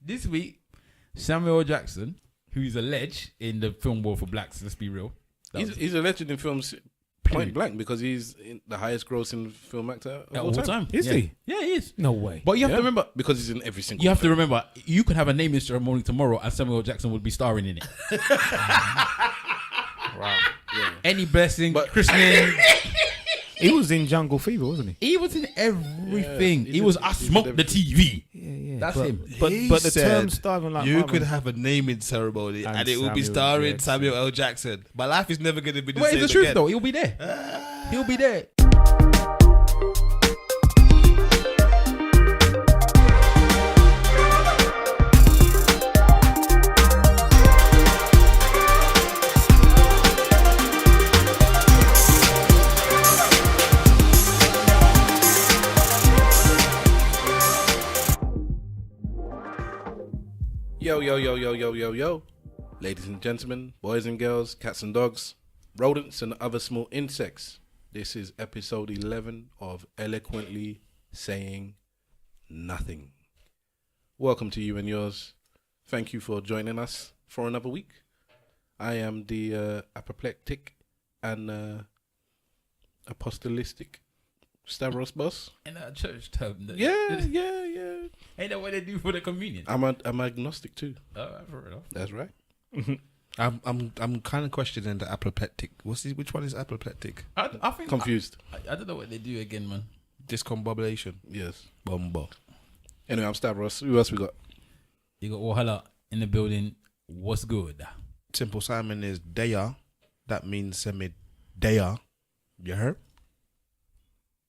this week, Samuel L. Jackson, who's a ledge in the film world for blacks, let's be real. He's a legend in films point blank because he's the highest grossing film actor of all time. Is he? Yeah, he is. No way. But you have to remember, because he's in every single you have to film. remember, you could have a naming ceremony tomorrow and Samuel L. Jackson would be starring in it. Wow. Yeah. Any blessing, christening. He was in Jungle Fever, wasn't he? He was in everything. Yeah, he was I smoked the TV. Yeah. That's him. But He the said term starving like you mother- could have a naming ceremony and it would be Samuel starring Jackson. Samuel L. Jackson. My life is never going to be the But same it's the truth again. though. He'll be there. He'll be there. Yo. Ladies and gentlemen, boys and girls, cats and dogs, rodents and other small insects. This is episode 11 of Eloquently Saying Nothing. Welcome to you and yours. Thank you for joining us for another week. I am the apoplectic and apostolistic Stavros boss. In a church term. Yeah. Ain't that what they do for the communion? I'm agnostic too. For real. That's right. I'm kind of questioning the apoplectic. Which one is apoplectic? I think Confused. I don't know what they do again, man. Discombobulation. Yes. Bumbo. Anyway, I'm Stavros. Who else we got? You got Wahala in the building. What's good? Simple Simon is Daya. That means semi Daya. You heard?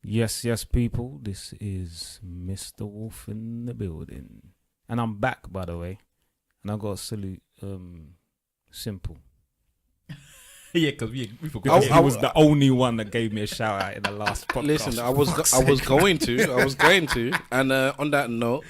Yes, people. This is Mr. Wolf in the building. And I'm back, by the way. And I got to salute Simple. Yeah, because we forgot. Because he was the only one that gave me a shout out in the last podcast. Listen, I was going to, and on that note,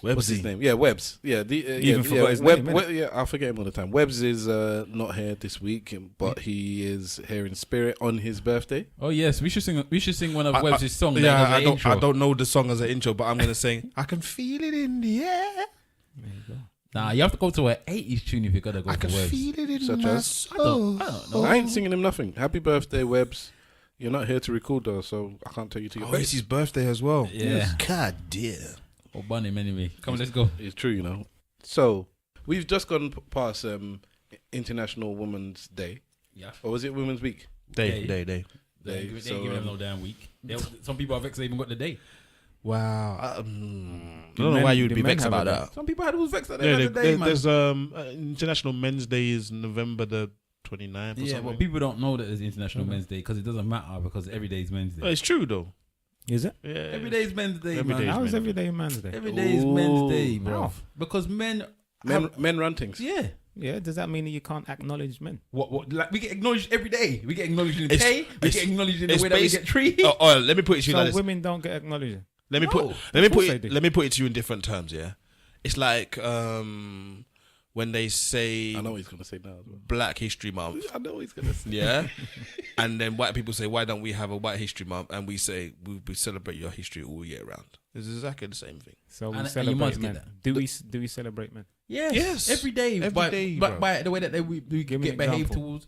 what's his name? Yeah, Webbs. Yeah, Even forgot his name, innit? I forget him all the time. Webbs is not here this week, but he is here in spirit on his birthday. Oh yes, we should sing one of Webbs' songs. Yeah, as I don't know the song as an intro, but I'm gonna sing. I can feel it in the air. There you go. Nah, you have to go to an 80s tune if you're gonna go I for can Webbs. feel it in Such my as? soul. I don't know. I ain't singing him nothing. Happy birthday, Webbs. You're not here to record though, so I can't tell you to your Oh, it's face. his birthday as well. Yeah. God damn. Or bun him anyway. Come on, let's go. It's true, you know. So we've just gone past International Women's Day, Yeah. or was it Women's Week? Day. They ain't giving them no damn week. Some people are vexed they even got the day. Wow. I don't know why you'd the be men vexed have about a that. Some people was vexed that Yeah, they had the day, man. there's International Men's Day is November the 29th or Yeah, something. but people don't know that it's International Men's Day because it doesn't matter because every day is Men's Day. It's true though. Is it? Yeah. Every day is Men's Day, Every man. day is How is Men's every day Man's Day? Every day is Men's Day, Ooh. bro. How? Because men run things. yeah. Yeah, does that mean that you can't acknowledge men? What? Like we get acknowledged every day. We get acknowledged in It's- pay. We it's- get acknowledged in the it's way that we based- get treated. Oh, let me put it to you So like this. women don't get acknowledged. Let me No, put of course they do. let me put it to you in different terms. Yeah, it's like when they say I know what he's gonna say now as well. Black History Month. I know what he's gonna say. Yeah, and then white people say, why don't we have a White History Month? And we say we celebrate your history all year round. It's exactly the same thing. So we And you celebrate must men. get that. Do we celebrate men? Yes, every day. Every day, bro. by the way that we Give me get an behaved example. towards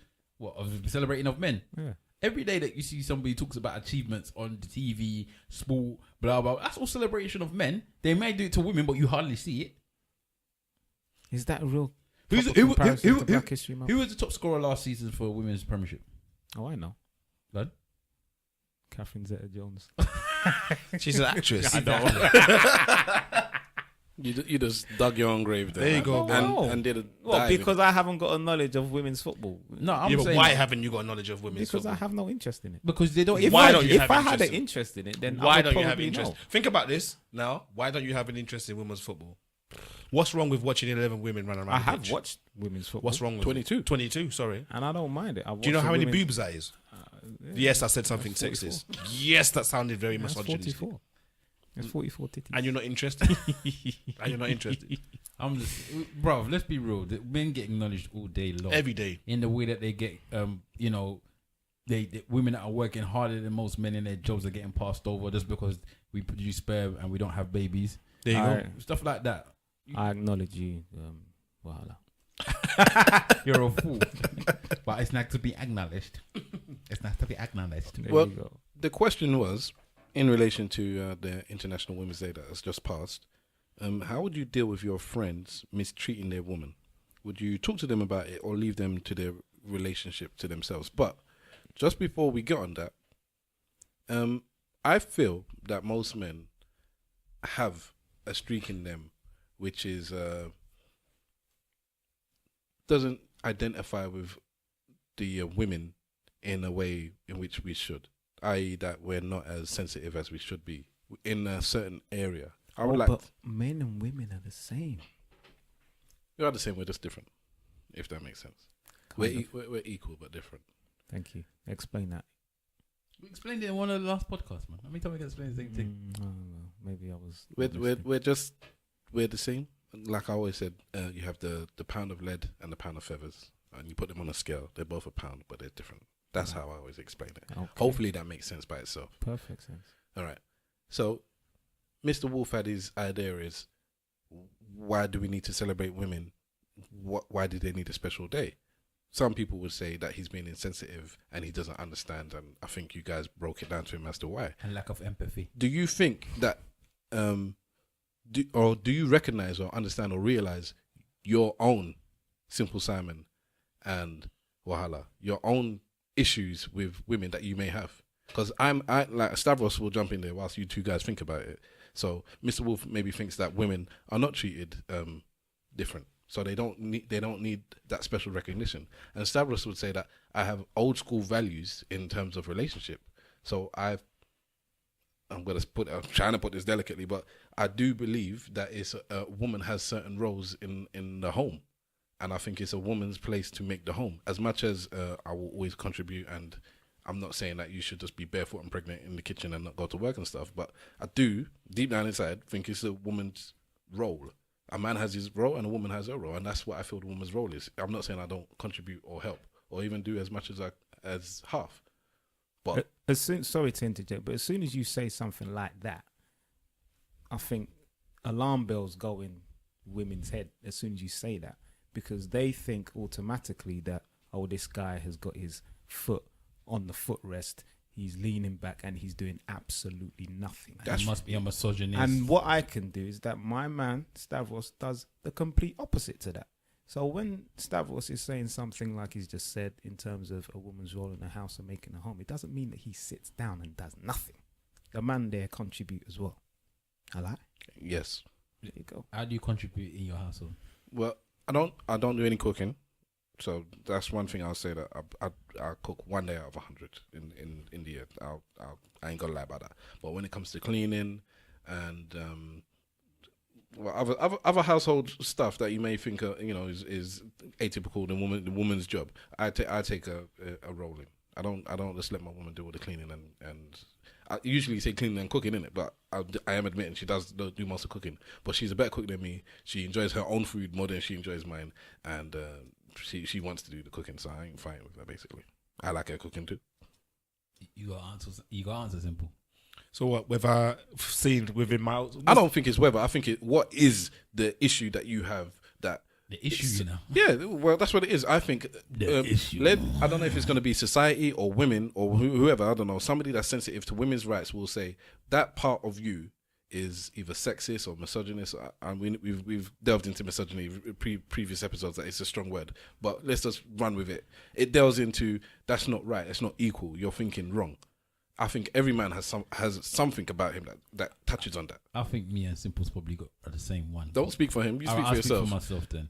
of celebrating of men. Yeah. Every day that you see somebody talks about achievements on the TV, sport, blah blah, that's all celebration of men. They may do it to women, but you hardly see it. Is that a real Who's- proper who- comparison who- to Black History Month? Who was the top scorer last season for women's premiership? Oh, I know. Good. Catherine Zeta-Jones. She's an actress. I know. You just dug your own grave there. There you man. go, bro. And did a Well, dive in because I haven't got a knowledge of women's football. No, I'm Yeah, but saying why haven't you got knowledge of women's Because I football? have no interest in it. because they don't. If Why I, don't you if have I had interest an in- interest in it, then I Why would don't you have probably interest? know. Think about this now. Why don't you have an interest in women's football? What's wrong with watching 11 women run around? I the have pitch? watched women's football. What's wrong with 22. it? 22, sorry. And I don't mind it. Do you know how many women? boobs that is? Yes, I said something That's 44. sexist. Yes, that sounded very That's misogynistic. 44. It's 44 titties. And you're not interested? And you're not interested? I'm just, bro. Let's be real. The men get acknowledged all day long. Every day. In the way that they get, they women that are working harder than most men in their jobs are getting passed over just because we produce sperm and we don't have babies. There you I, go. Stuff like that. I acknowledge you, Wahala. You're a fool. But it's not to be acknowledged. It's not to be acknowledged. There Well, you go. The question was, in relation to the International Women's Day that has just passed, how would you deal with your friends mistreating their woman? Would you talk to them about it or leave them to their relationship to themselves? But just before we get on that, I feel that most men have a streak in them which is doesn't identify with the women in a way in which we should, i.e. that we're not as sensitive as we should be in a certain area. I would But men and women are the same. we are the same, we're just different, if that makes sense. We're equal but different. Thank you. Explain that. We explained it in one of the last podcasts, man. How many times we can explain the same thing? I don't know. Maybe I was. We're the same. Like I always said, you have the pound of lead and the pound of feathers, and you put them on a scale. They're both a pound, but they're different. That's how I always explain it. Okay. Hopefully that makes sense by itself. Perfect sense. All right. So, Mr. Wolf had his idea is, why do we need to celebrate women? Why do they need a special day? Some people would say that he's being insensitive and he doesn't understand, and I think you guys broke it down to him as to why. And lack of empathy. Do you think that, do you recognize or understand or realize your own Simple Simon and Wahala, your own issues with women that you may have? Because I like Stavros will jump in there whilst you two guys think about it. So Mr. Wolf maybe thinks that women are not treated different, so they don't need that special recognition. And Stavros would say that I have old school values in terms of relationship. So I'm trying to put this delicately, but I do believe that it's a woman has certain roles in the home, and I think it's a woman's place to make the home. As much as I will always contribute, and I'm not saying that you should just be barefoot and pregnant in the kitchen and not go to work and stuff, but I do, deep down inside, think it's a woman's role. A man has his role and a woman has her role, and that's what I feel the woman's role is. I'm not saying I don't contribute or help or even do as much as half. But sorry to interject, but as soon as you say something like that, I think alarm bells go in women's head as soon as you say that, because they think automatically that, oh, this guy has got his foot on the footrest, he's leaning back and he's doing absolutely nothing. That must be a misogynist. And what I can do is that my man Stavros does the complete opposite to that. So when Stavros is saying something like he's just said in terms of a woman's role in the house and making a home, it doesn't mean that he sits down and does nothing. The man there contribute as well. I like. yes. There you go. How do you contribute in your household? Well, I don't do any cooking, so that's one thing I'll say, that I cook 1 day out of 100 in the year. I ain't gonna lie about that. But when it comes to cleaning and other household stuff that you may think is atypical, the woman's job, I take a role in. I don't just let my woman do all the cleaning and I usually say cleaning and cooking, innit? But I am admitting she does do most of cooking. But she's a better cook than me. She enjoys her own food more than she enjoys mine, and she wants to do the cooking, so I ain't fighting with her. Basically, I like her cooking too. You got answers. You got answers simple. So what? Whether seen within my, I don't think it's whether. I think what is the issue that you have that. The issue, Yeah, well, that's what it is. I think issue. I don't know if it's going to be society or women or whoever. I don't know. Somebody that's sensitive to women's rights will say that part of you is either sexist or misogynist. And we've delved into misogyny previous episodes. That it's a strong word, but let's just run with it. It delves into that's not right. It's not equal. You're thinking wrong. I think every man has something about him that touches on that. I think me and Simple's probably got the same one. Don't speak for him. You speak for yourself. Speak for myself then.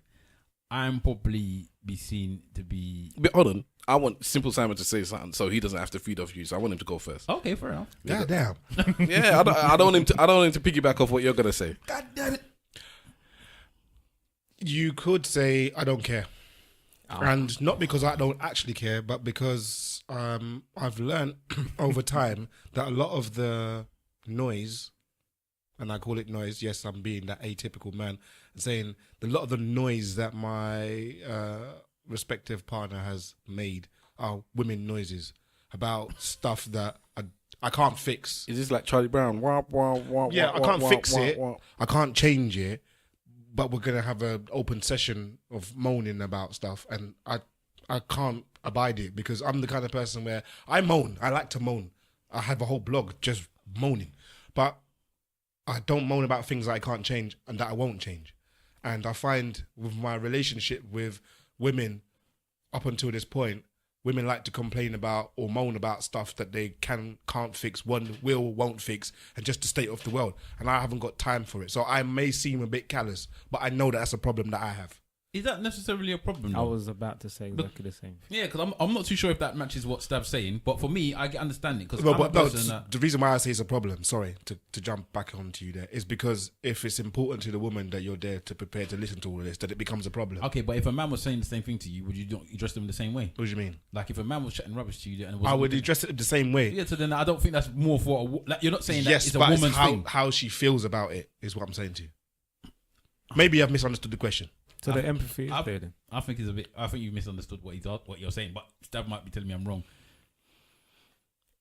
I'm probably be seen to be. But hold on. I want Simple Simon to say something so he doesn't have to feed off you. So I want him to go first. Okay, fair enough. God damn. Yeah, I don't want him to piggyback off what you're gonna say. God damn it. You could say I don't care. And not because I don't actually care, but because I've learned over time that a lot of the noise, and I call it noise, yes, I'm being that atypical man, saying a lot of the noise that my respective partner has made are women noises about stuff that I can't fix. Is this like Charlie Brown? Wah, wah, wah, Yeah, wah, I can't wah, fix wah, it. wah. I can't change it. But we're gonna have an open session of moaning about stuff, and I can't abide it because I'm the kind of person where I moan. I like to moan. I have a whole blog just moaning, but I don't moan about things that I can't change and that I won't change. And I find with my relationship with women up until this point, women like to complain about or moan about stuff that they can't fix, won't fix, and just the state of the world. And I haven't got time for it. So I may seem a bit callous, but I know that that's a problem that I have. Is that necessarily a problem? I though? was about to say exactly the same. Yeah, because I'm not too sure if that matches what Stav's saying, but for me, I get understanding because The reason why I say it's a problem, sorry, to jump back onto you there, is because if it's important to the woman that you're there to prepare to listen to all of this, that it becomes a problem. Okay, but if a man was saying the same thing to you, would you not address them the same way? What do you mean? Like if a man was chatting rubbish to you, and I would address it the same way. Yeah, so then I don't think that's more for like you're not saying that Yes, it's a but it's woman's thing. how she feels about it is what I'm saying to you. Maybe I've misunderstood the question. So the empathy is there then. I think it's a bit. I think you misunderstood what you're saying, but Stav might be telling me I'm wrong.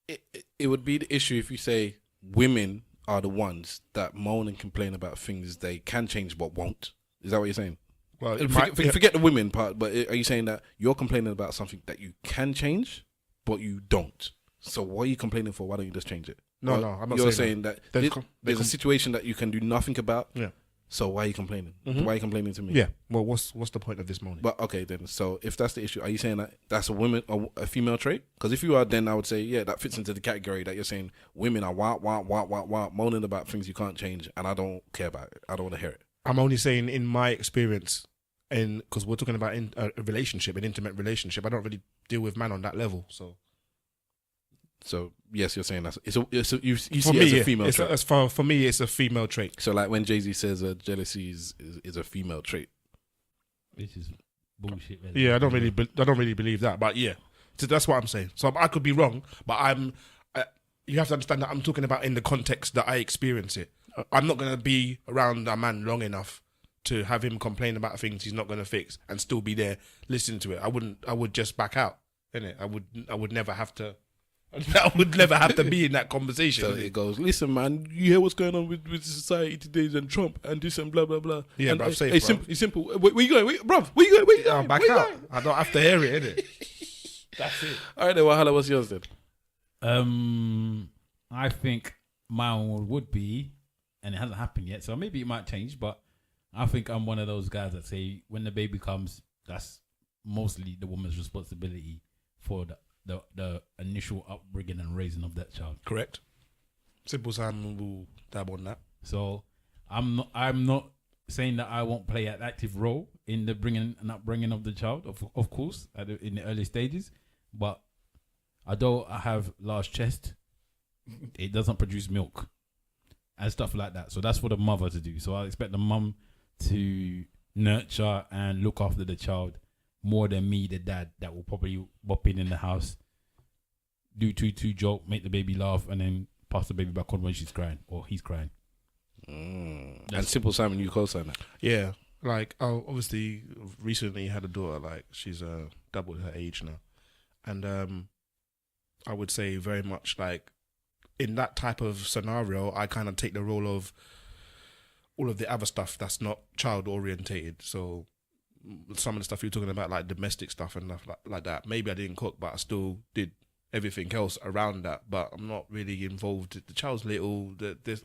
It would be the issue if you say women are the ones that moan and complain about things they can change but won't. Is that what you're saying? Well, Forget the women part, but are you saying that you're complaining about something that you can change but you don't? So what are you complaining for? Why don't you just change it? No, I'm not. You're saying that that. there's a situation that you can do nothing about. Yeah. So why are you complaining? Mhm. Why are you complaining to me? Yeah. Well, what's the point of this morning? But okay then. So if that's the issue, are you saying that that's a female trait? Because if you are, then I would say yeah, that fits into the category that you're saying women are moaning about things you can't change, and I don't care about it. I don't want to hear it. I'm only saying in my experience, because we're talking about a relationship, an intimate relationship. I don't really deal with man on that level, so. So yes, you're saying you For see it me, as a female trait. For me, it's a female trait. So like when Jay-Z says jealousy is a female trait. Which is bullshit. Man. Yeah, I don't really believe that, but yeah, so that's what I'm saying. So I could be wrong, but you have to understand that I'm talking about in the context that I experience it. I'm not gonna be around a man long enough to have him complain about things he's not gonna fix and still be there listening to it. I would just back out, innit? I would never have to. I would never have to be in that conversation. So it goes, listen, man, you hear what's going on with society today and Trump and this and blah, blah, blah. Yeah, and bruv, safe, it's bruv. simple. Where you going? Bruv, where you going? Where you going? I'll back Where you out. going? I don't have to hear it, innit? That's it. All right, then, Wahala, what's yours then? I think mine would be, and it hasn't happened yet, so maybe it might change. But I think I'm one of those guys that say when the baby comes, that's mostly the woman's responsibility for the initial upbringing and raising of that child. Correct. Simple Simon will dab on that. So I'm not saying that I won't play an active role in the bringing and upbringing of the child, of course, in the early stages. But although I have large chest, it doesn't produce milk and stuff like that. So that's for the mother to do. So I expect the mum to nurture and look after the child more than me, the dad, that will probably bop in the house, do two joke, make the baby laugh, and then pass the baby back on when she's crying or he's crying. And Simple Simon, you co-sign that? Yeah, like obviously recently had a daughter. Like she's double her age now, and I would say very much like in that type of scenario, I kind of take the role of all of the other stuff that's not child orientated. So some of the stuff you're talking about, like domestic stuff and stuff like that. Maybe I didn't cook, but I still did everything else around that. But I'm not really involved. The child's little.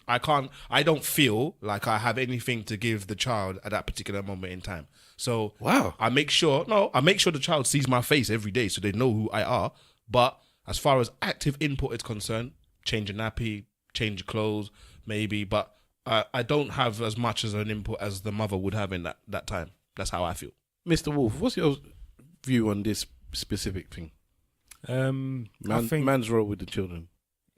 I don't feel like I have anything to give the child at that particular moment in time. So Wow. I make sure the child sees my face every day, so they know who I are. But as far as active input is concerned, change a nappy, change clothes, maybe. But I don't have as much as an input as the mother would have in that time. That's how I feel. Mr. Wolf, what's your view on this specific thing? I think Man's role with the children.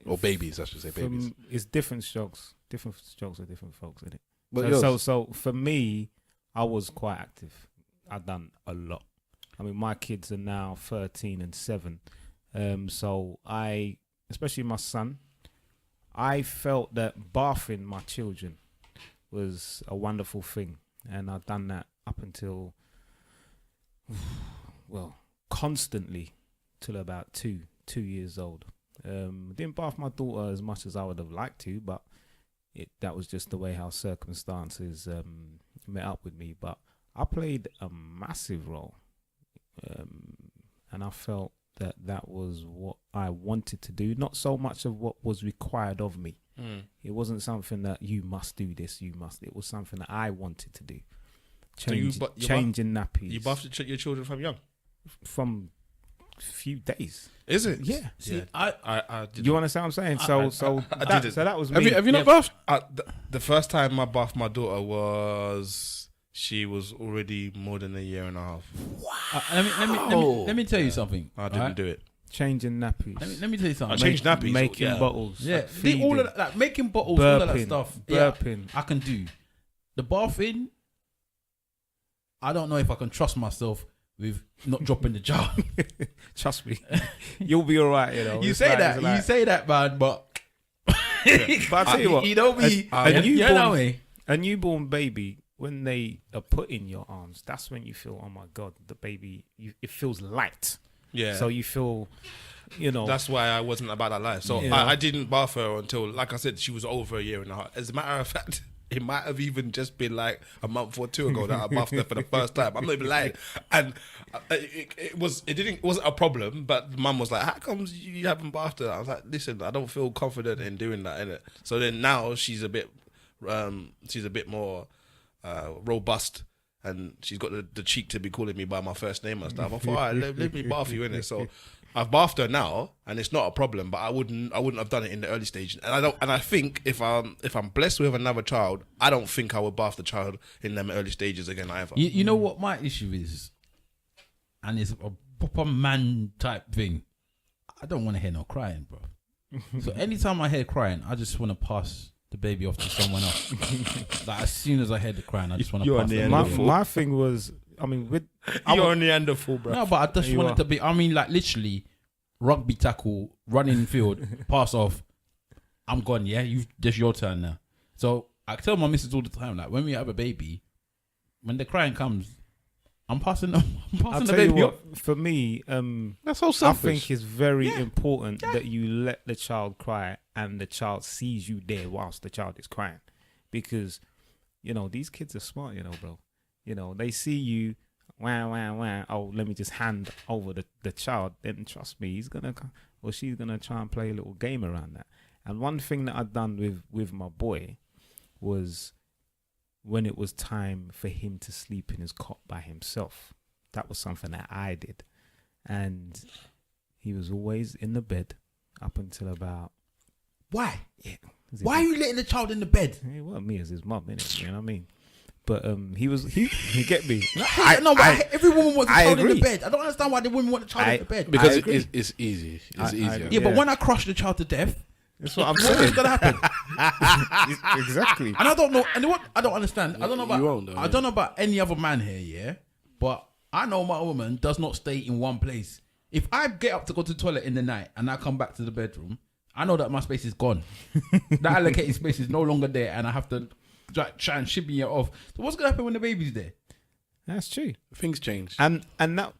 Or babies, I should say, babies. It's different strokes. Different strokes are different folks, isn't it? But So for me, I was quite active. I've done a lot. I mean, my kids are now 13 and 7. So especially my son, I felt that bathing my children was a wonderful thing. And I've done that up until, constantly till about two years old. Didn't bath my daughter as much as I would have liked to, but that was just the way how circumstances met up with me. But I played a massive role, and I felt that was what I wanted to do, not so much of what was required of me. It wasn't something that you must do this, you must. It was something that I wanted to do. Changing nappies. You bathed your children from young? From few days. Is it? Yeah. See, I did. You understand what I'm saying? I did it. So that was me. Have you not bathed? The first time I bathed my daughter was she was already more than a year and a half. let me tell you something. I didn't do it. Changing nappies. Let me tell you something. I changed nappies. Making bottles. Yeah, feeding, all of that, like making bottles, burping, all of that stuff. Burping. Yeah, I can do. The bathing, I don't know if I can trust myself with not dropping the jar. Trust me, you'll be all right. You know. You say that, man, but but I tell you what, you know me. A newborn baby, when they are put in your arms, that's when you feel, oh my God, the baby. It feels light. Yeah. So you feel, That's why I wasn't about that life. So I didn't bath her until, like I said, she was over a year and a half. As a matter of fact, it might have even just been like a month or two ago that I bathed her for the first time. I'm not even lying. And it wasn't a problem, but Mum was like, how comes you haven't bathed her? I was like, listen, I don't feel confident in doing that, innit? So then now she's a bit more robust. And she's got the cheek to be calling me by my first name and stuff. I thought, all right, let me bath you, innit? So I've bathed her now, and it's not a problem. But I wouldn't have done it in the early stage. And I think if I'm blessed with another child, I don't think I would bath the child in them early stages again either. You know what my issue is, and it's a proper man type thing. I don't want to hear no crying, bro. So anytime I hear crying, I just want to pass the baby off to someone else. Like as soon as I heard the crying, I just want to pass it. My thing was, I mean, you're on the end of full, bro. No, but I just want it to be. I mean, like literally, rugby tackle, running field, pass off. I'm gone. Yeah, just your turn now. So I tell my missus all the time, like when we have a baby, when the crying comes, I'm passing the baby off. For me, that's so selfish. I think it's very important that you let the child cry and the child sees you there whilst the child is crying, because these kids are smart, bro. They see you, wah. Oh, let me just hand over the child. Then trust me, she's gonna try and play a little game around that. And one thing that I've done with my boy was, when it was time for him to sleep in his cot by himself, that was something that I did. And he was always in the bed up until about... Why? Yeah. Why are you letting the child in the bed? It wasn't me as his mum, innit? You know what I mean? But you get me? Every woman wants a child in the bed. I don't understand why the women want the child in the bed. Because it's easy. It's easier. Yeah, but when I crush the child to death... That's what I'm saying. What's going to happen? Exactly. And I don't know. And what I don't understand. I don't know about. You won't, though, I don't know about any other man here. Yeah, but I know my woman does not stay in one place. If I get up to go to the toilet in the night and I come back to the bedroom, I know that my space is gone. That allocated space is no longer there, and I have to try and shimmy it off. So what's going to happen when the baby's there? That's true. Things change. And now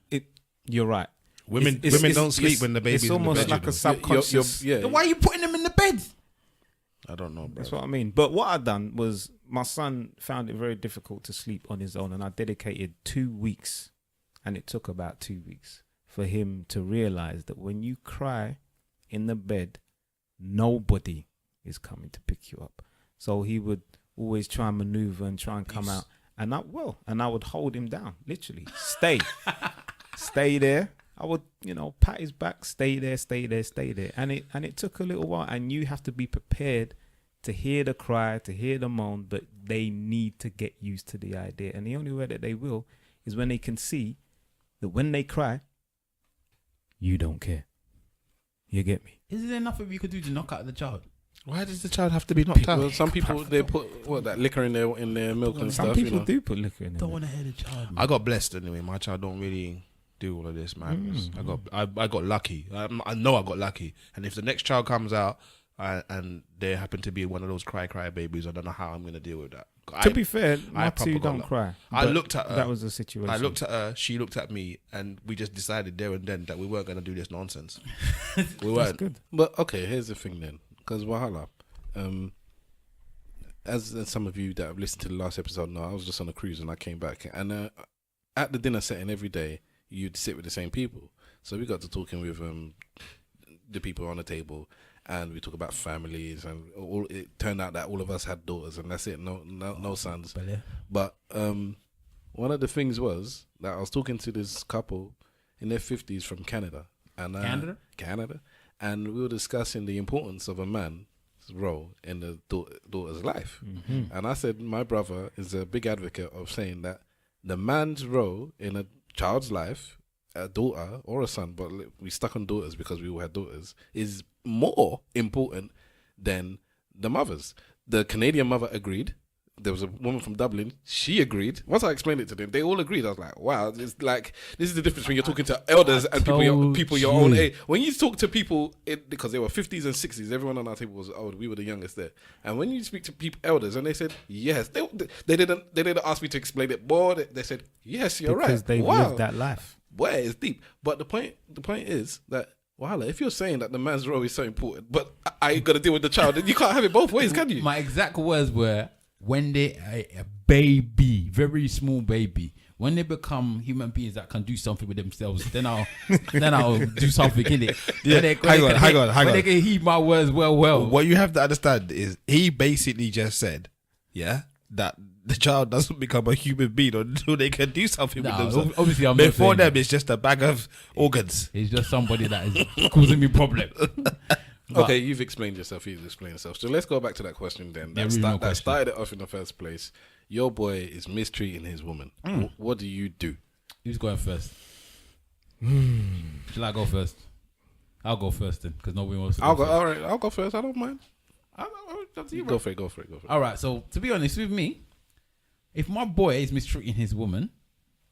you're right. Women don't sleep when the baby's It's almost in the bed, like a subconscious. Then why are you putting them in the bed? I don't know, bro. That's what I mean. But what I done was, my son found it very difficult to sleep on his own, and I dedicated 2 weeks, and it took about 2 weeks for him to realize that when you cry in the bed, nobody is coming to pick you up. So he would always try and maneuver and try and come out, and I would hold him down, literally. Stay there. I would, pat his back, stay there. And it took a little while, and you have to be prepared to hear the cry, to hear the moan, but they need to get used to the idea. And the only way that they will is when they can see that when they cry, you don't care. You get me? Is there nothing you could do to knock out the child? Why does the child have to be knocked out? Well, some people, they put that liquor in their milk and stuff. Some people do put liquor in. Don't want to hear the child. Man. I got blessed anyway. My child don't really do all of this, man. I got lucky. I know I got lucky. And if the next child comes out and they happen to be one of those cry babies, I don't know how I'm gonna deal with that. To be fair, I my proper two got don't luck. cry. I but looked at her. That was the situation. I looked at her. She looked at me, and we just decided there and then that we weren't going to do this nonsense. We That's weren't. good. But okay, here's the thing then, because Wahala, as some of you that have listened to the last episode know, I was just on a cruise and I came back, and at the dinner setting every day, you'd sit with the same people. So we got to talking with the people on the table, and we talk about families, and it turned out that all of us had daughters, and that's it, no sons. But one of the things was that I was talking to this couple in their 50s from Canada, and Canada, and we were discussing the importance of a man's role in the daughter's life. Mm-hmm. And I said my brother is a big advocate of saying that the man's role in a child's life, a daughter or a son, but we stuck on daughters because we all had daughters, is more important than the mothers. The Canadian mother agreed. There was a woman from Dublin. She agreed. Once I explained it to them, they all agreed. I was like, wow, it's like, this is the difference when you're talking to elders and people your own age. When you talk to people, because they were 50s and 60s, everyone on our table was old. We were the youngest there. And when you speak to people, elders, and they said, yes, they didn't ask me to explain it more. They said, yes, you're right. Because they've lived that life. Boy, it's deep. But the point is that, Wahala, if you're saying that the man's role is so important, but I ain't got to deal with the child, then you can't have it both ways, can you? My exact words were, when they a baby, very small baby, when they become human beings that can do something with themselves, then I'll do something in it. Yeah, hang on. When they can heed my words well. What you have to understand is he basically just said, yeah, that the child doesn't become a human being until they can do something with themselves. Obviously, I'm Before not saying them, it's just a bag of organs. he's just somebody that is causing me problems. Okay, you've explained yourself. You've explained yourself. So let's go back to that question then. That started it off in the first place. Your boy is mistreating his woman. What do you do? Who's going first? Shall I go first? I'll go first then, because nobody wants to go first. All right, I'll go first. I don't mind. Up to you, Go bro. for it. Go for it. All right, so to be honest with me, if my boy is mistreating his woman,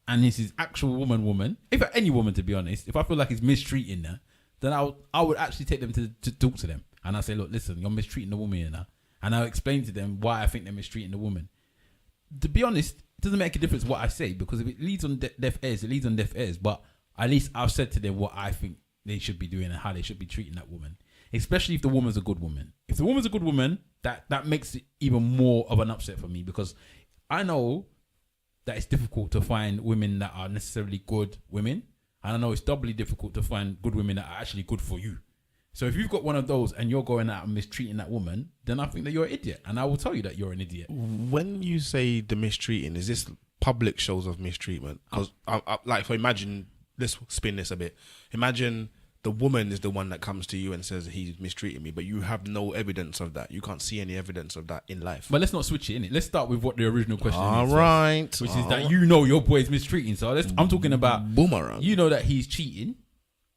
and it's his actual woman, if any woman, to be honest, if I feel like he's mistreating her, then I would actually take them to talk to them. And I say, look, listen, you're mistreating the woman here now. And I'll explain to them why I think they're mistreating the woman. To be honest, it doesn't make a difference what I say, because if it leads on deaf ears, it leads on deaf ears. But at least I've said to them what I think they should be doing and how they should be treating that woman. Especially if the woman's a good woman. If the woman's a good woman, that makes it even more of an upset for me, because I know that it's difficult to find women that are necessarily good women. And I know it's doubly difficult to find good women that are actually good for you. So if you've got one of those and you're going out and mistreating that woman, then I think that you're an idiot. And I will tell you that you're an idiot. When you say the mistreating, is this public shows of mistreatment? Because, so imagine, let's spin this a bit. Imagine the woman is the one that comes to you and says he's mistreating me, but you have no evidence of that. You can't see any evidence of that in life. But let's not switch it, innit? Let's start with what the original question is. All right. Which is that you know your boy is mistreating. So I'm talking about boomerang. You know that he's cheating,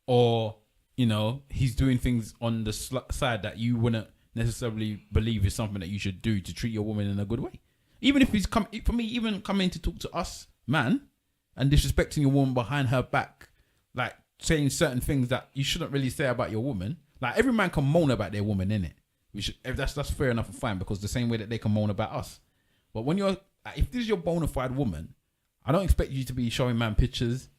or you know he's doing things on the side that you wouldn't necessarily believe is something that you should do to treat your woman in a good way. Even if he's even coming to talk to us, man, and disrespecting your woman behind her back, like saying certain things that you shouldn't really say about your woman. Like, every man can moan about their woman, innit? If that's fair enough and fine, because the same way that they can moan about us. But when if this is your bona fide woman, I don't expect you to be showing man pictures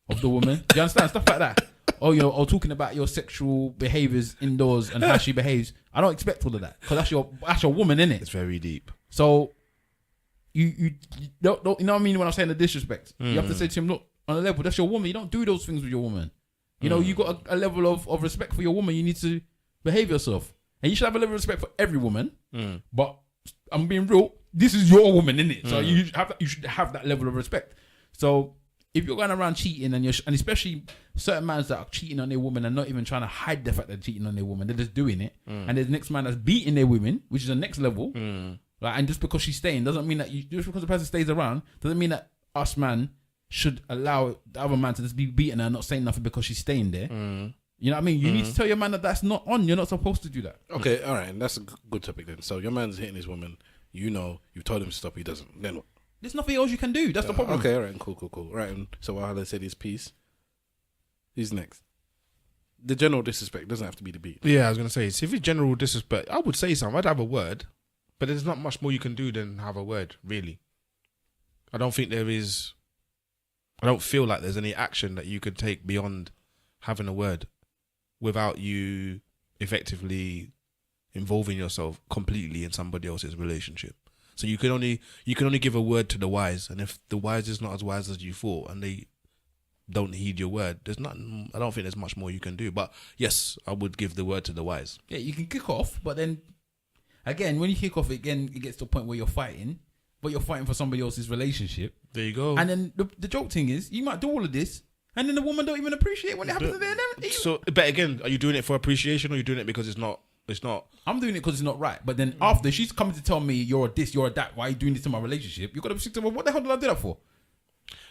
of the woman. Do you understand? Stuff like that. Or talking about your sexual behaviors indoors and how she behaves. I don't expect all of that, because that's your woman, innit? It's very deep. So you don't, you know what I mean when I'm saying the disrespect? You have to say to him, look, on a level, that's your woman. You don't do those things with your woman. You know, you got a level of respect for your woman. You need to behave yourself. And you should have a level of respect for every woman. But I'm being real. This is your woman, innit? So you should have that level of respect. So if you're going around cheating and especially certain men that are cheating on their woman and not even trying to hide the fact they're cheating on their woman, they're just doing it. And there's the next man that's beating their women, which is the next level. Like, and just because she's staying doesn't mean that just because the person stays around doesn't mean that us man should allow the other man to just be beating her and not saying nothing because she's staying there. You know what I mean? You need to tell your man that that's not on. You're not supposed to do that. Okay, all right. And that's a good topic then. So your man's hitting his woman. You know, you've told him to stop. He doesn't. Then what? There's nothing else you can do. That's the problem. Okay, all right. Cool. Right. And so Wahala said his piece. Who's next? The general disrespect doesn't have to be the beat. Yeah, I was going to say, if it's general disrespect, I would say something. I'd have a word. But there's not much more you can do than have a word, really. I don't think there is. I don't feel like there's any action that you could take beyond having a word without you effectively involving yourself completely in somebody else's relationship. So you can only give a word to the wise, and if the wise is not as wise as you thought, and they don't heed your word, there's nothing. I don't think there's much more you can do. But yes, I would give the word to the wise. Yeah, you can kick off, but then again, when you kick off, again, it gets to a point where you're fighting, but you're fighting for somebody else's relationship. There you go. And then the joke thing is, you might do all of this, and then the woman don't even appreciate when it happens to them. So, but again, are you doing it for appreciation, or are you doing it because it's not? I'm doing it because it's not right. But then after she's coming to tell me you're a this, you're a that, why are you doing this to my relationship? You got to be sick to her. What the hell did I do that for?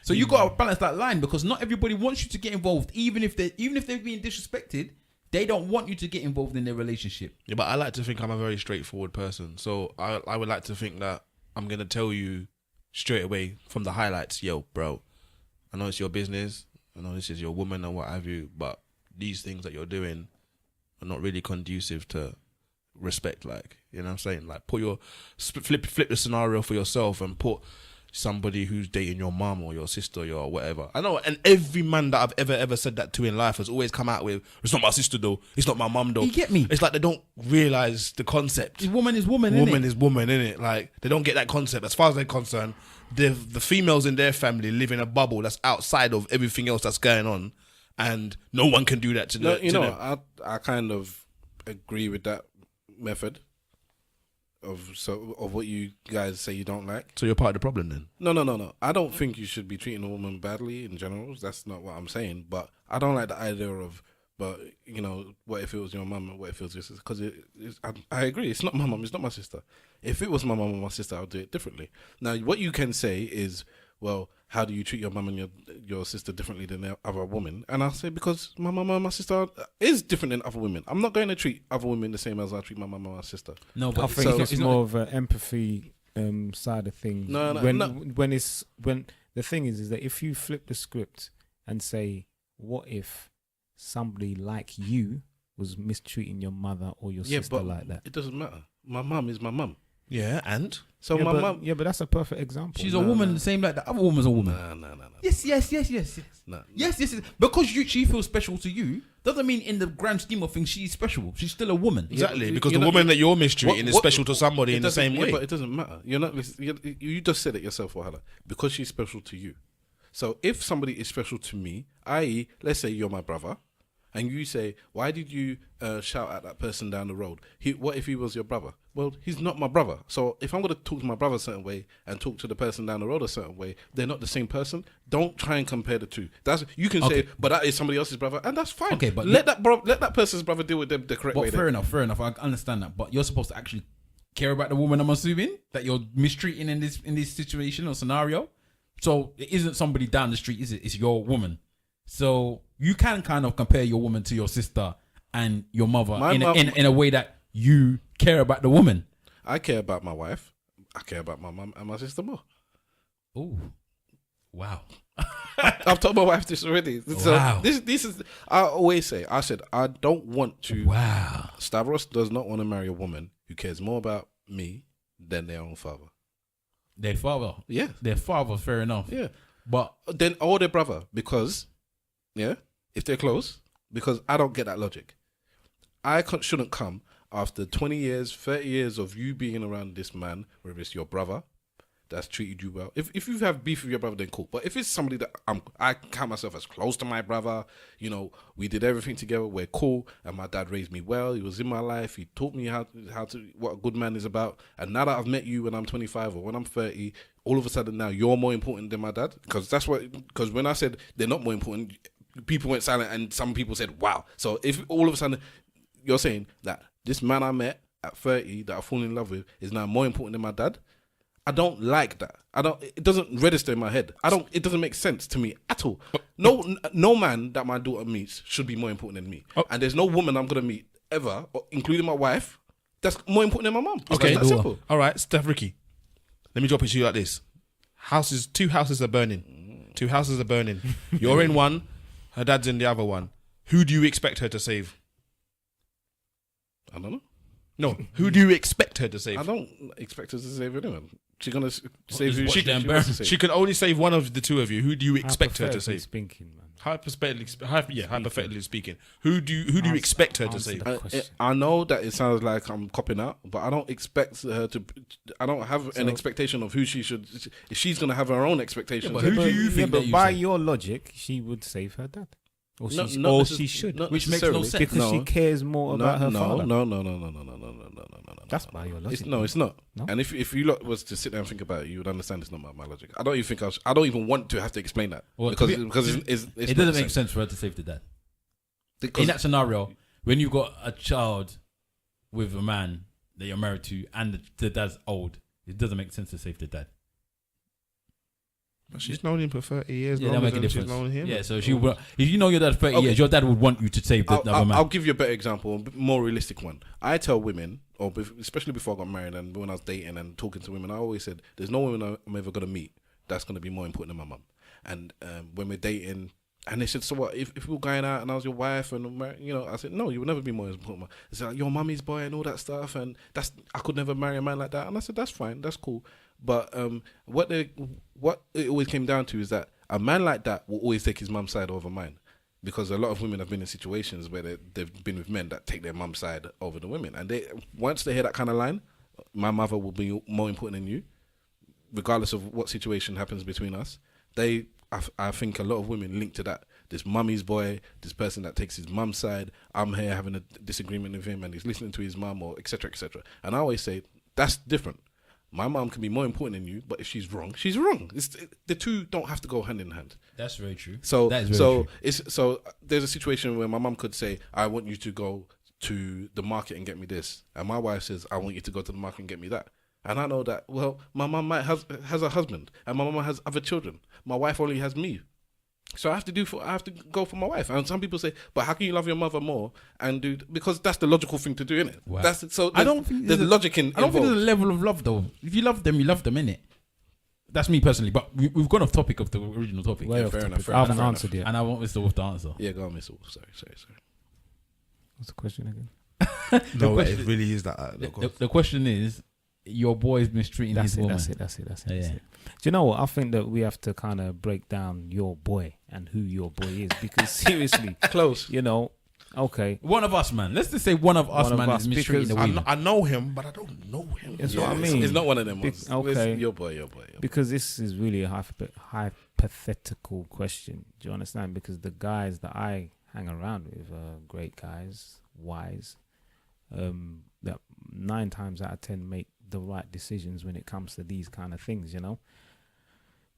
So you got to balance that line, because not everybody wants you to get involved, even if they're being disrespected. They don't want you to get involved in their relationship. Yeah, but I like to think I'm a very straightforward person. So I would like to think that I'm gonna tell you straight away from the highlights, yo, bro, I know it's your business, I know this is your woman and what have you, but these things that you're doing are not really conducive to respect. Like, you know what I'm saying? Like, put your flip the scenario for yourself and put somebody who's dating your mum or your sister or your whatever. I know, and every man that I've ever said that to in life has always come out with, it's not my sister though, it's not my mum though. You get me? It's like they don't realise the concept. Woman is woman, Woman is woman, innit? Like, they don't get that concept. As far as they're concerned, the females in their family live in a bubble that's outside of everything else that's going on, and no one can do that to them. I kind of agree with that method of what you guys say you don't like. So you're part of the problem then? No. I don't think you should be treating a woman badly in general. That's not what I'm saying. But I don't like the idea of, but you know, what if it was your mum and what if it was your sister? Because I agree, it's not my mum, it's not my sister. If it was my mum or my sister, I would do it differently. Now, what you can say is, well, how do you treat your mum and your sister differently than the other woman? And I'll say, because my mum and my sister is different than other women. I'm not going to treat other women the same as I treat my mum and my sister. No, but I think it's more of an empathy side of things. No. When the thing is that if you flip the script and say, what if somebody like you was mistreating your mother or your sister like that? It doesn't matter. My mum is my mum. Yeah, and? So my mum... Yeah, but that's a perfect example. She's a woman the same like the other woman's a woman. No. Yes. No. Yes. Because she feels special to you, doesn't mean in the grand scheme of things she's special. She's still a woman. Exactly, because the woman that you're mistreating is special to somebody in the same way. But it doesn't matter. You just said it yourself, Wahala. Because she's special to you. So if somebody is special to me, i.e., let's say you're my brother, and you say, why did you shout at that person down the road? What if he was your brother? Well, he's not my brother. So if I'm going to talk to my brother a certain way and talk to the person down the road a certain way, they're not the same person. Don't try and compare the two. You can say, but that is somebody else's brother, and that's fine. Okay, but let that person's brother deal with them the correct way. Fair enough. I understand that. But you're supposed to actually care about the woman, I'm assuming, that you're mistreating in this situation or scenario. So it isn't somebody down the street, is it? It's your woman. So you can kind of compare your woman to your sister and your mother in a way that you care about the woman. I care about my wife. I care about my mum and my sister more. Oh, wow. I've told my wife this already. So wow. This is, I always say, I said, I don't want to. Wow. Stavros does not want to marry a woman who cares more about me than their own father. Their father? Yeah. Their father, fair enough. Yeah. But then, or their brother, because, yeah, if they're close, because I don't get that logic. I shouldn't come after 20 years, 30 years of you being around this man, whether it's your brother that's treated you well. If you have beef with your brother, then cool. But if it's somebody that I count myself as close to my brother, you know, we did everything together, we're cool, and my dad raised me well, he was in my life, he taught me how to what a good man is about, and now that I've met you when I'm 25 or when I'm 30, all of a sudden now you're more important than my dad? Because when I said they're not more important, people went silent and some people said, wow. So if all of a sudden you're saying that this man I met at 30 that I fall in love with is now more important than my dad, I don't like that. It doesn't register in my head. It doesn't make sense to me at all. No man that my daughter meets should be more important than me. And there's no woman I'm going to meet ever, including my wife, that's more important than my mum. Okay, that's simple. All right, Steph Ricky, let me drop it to you like this. Two houses are burning. You're in one, her dad's in the other one. Who do you expect her to save? I don't know. No, who do you expect her to save? I don't expect her to save anyone. She's gonna save is who what she damn wants to save. She can only save one of the two of you. Who do you expect her to Hypothetically save? speaking, man. Hypothetically speaking, who do you expect her to Answer save? the question. I know that it sounds like I'm copping out, but I don't expect her to. I don't have an expectation of who she should. If she's gonna have her own expectations. but who do you think but that you by save? your logic, she would save her dad. Or, No, she, not or necess- she should. not Which makes no necessarily. sense. Because she cares more about her father. No. That's by your logic. It's not. No? And if you lot was to sit there and think about it, you would understand it's not my logic. I don't even think I don't even want to have to explain that Well, because to be- it's It not doesn't the make same. sense for her to save the dad. Because In that scenario, when you've got a child with a man that you're married to and the dad's old, it doesn't make sense to save the dad. But she's known him for 30 years. Yeah, that longer make a than she's difference. known him. Yeah, so she will. If you know your dad 30 Okay. years, your dad would want you to save the other man. I'll give you a better example, a bit more realistic one. I tell women, especially before I got married and when I was dating and talking to women, I always said, "There's no woman I'm ever gonna meet that's gonna be more important than my mum." And when we're dating, and they said, "So what? If we were going out and I was your wife and I said, no, you would never be more important." It's like your mummy's boy and all that stuff, and I could never marry a man like that. And I said, that's fine, that's cool. But what it always came down to is that a man like that will always take his mum's side over mine. Because a lot of women have been in situations where they've been with men that take their mum's side over the women. And once they hear that kind of line, my mother will be more important than you, regardless of what situation happens between us. I think a lot of women link to that. This mummy's boy, this person that takes his mum's side, I'm here having a disagreement with him and he's listening to his mum or et cetera, et cetera. And I always say, that's different. My mum can be more important than you, but if she's wrong, she's wrong. The two don't have to go hand in hand. That's very true. So that is very true. So there's a situation where my mum could say, "I want you to go to the market and get me this," and my wife says, "I want you to go to the market and get me that." And I know that, well, my mum has a husband and my mum has other children. My wife only has me. So I have to go for my wife. And some people say, "But how can you love your mother more?" And because that's the logical thing to do, innit? Wow. I don't think there's logic in. I don't think involved. there's a level of love though. If you love them, you love them, innit? That's me personally. But we've gone off topic of the original topic. Way Yeah, off fair topic. enough, fair I haven't enough. answered yet. And I want Mr. Wolf to answer. Yeah, go on, Miss Wolf. Sorry. What's the question again? No, question- it really is that. The question is, your boy's mistreating his woman. That's it. Yeah. Do you know what? I think that we have to kind of break down your boy and who your boy is because seriously, Close. Okay. One of us, man. Let's just say one of us, One of man, us, is mistreating the because woman. I know him, but I don't know him. That's what I mean. It's not one of them ones. Okay. It's your boy. Because this is really a hypothetical question. Do you understand? Because the guys that I hang around with are great guys, wise, that 9 times out of 10 make the right decisions when it comes to these kind of things,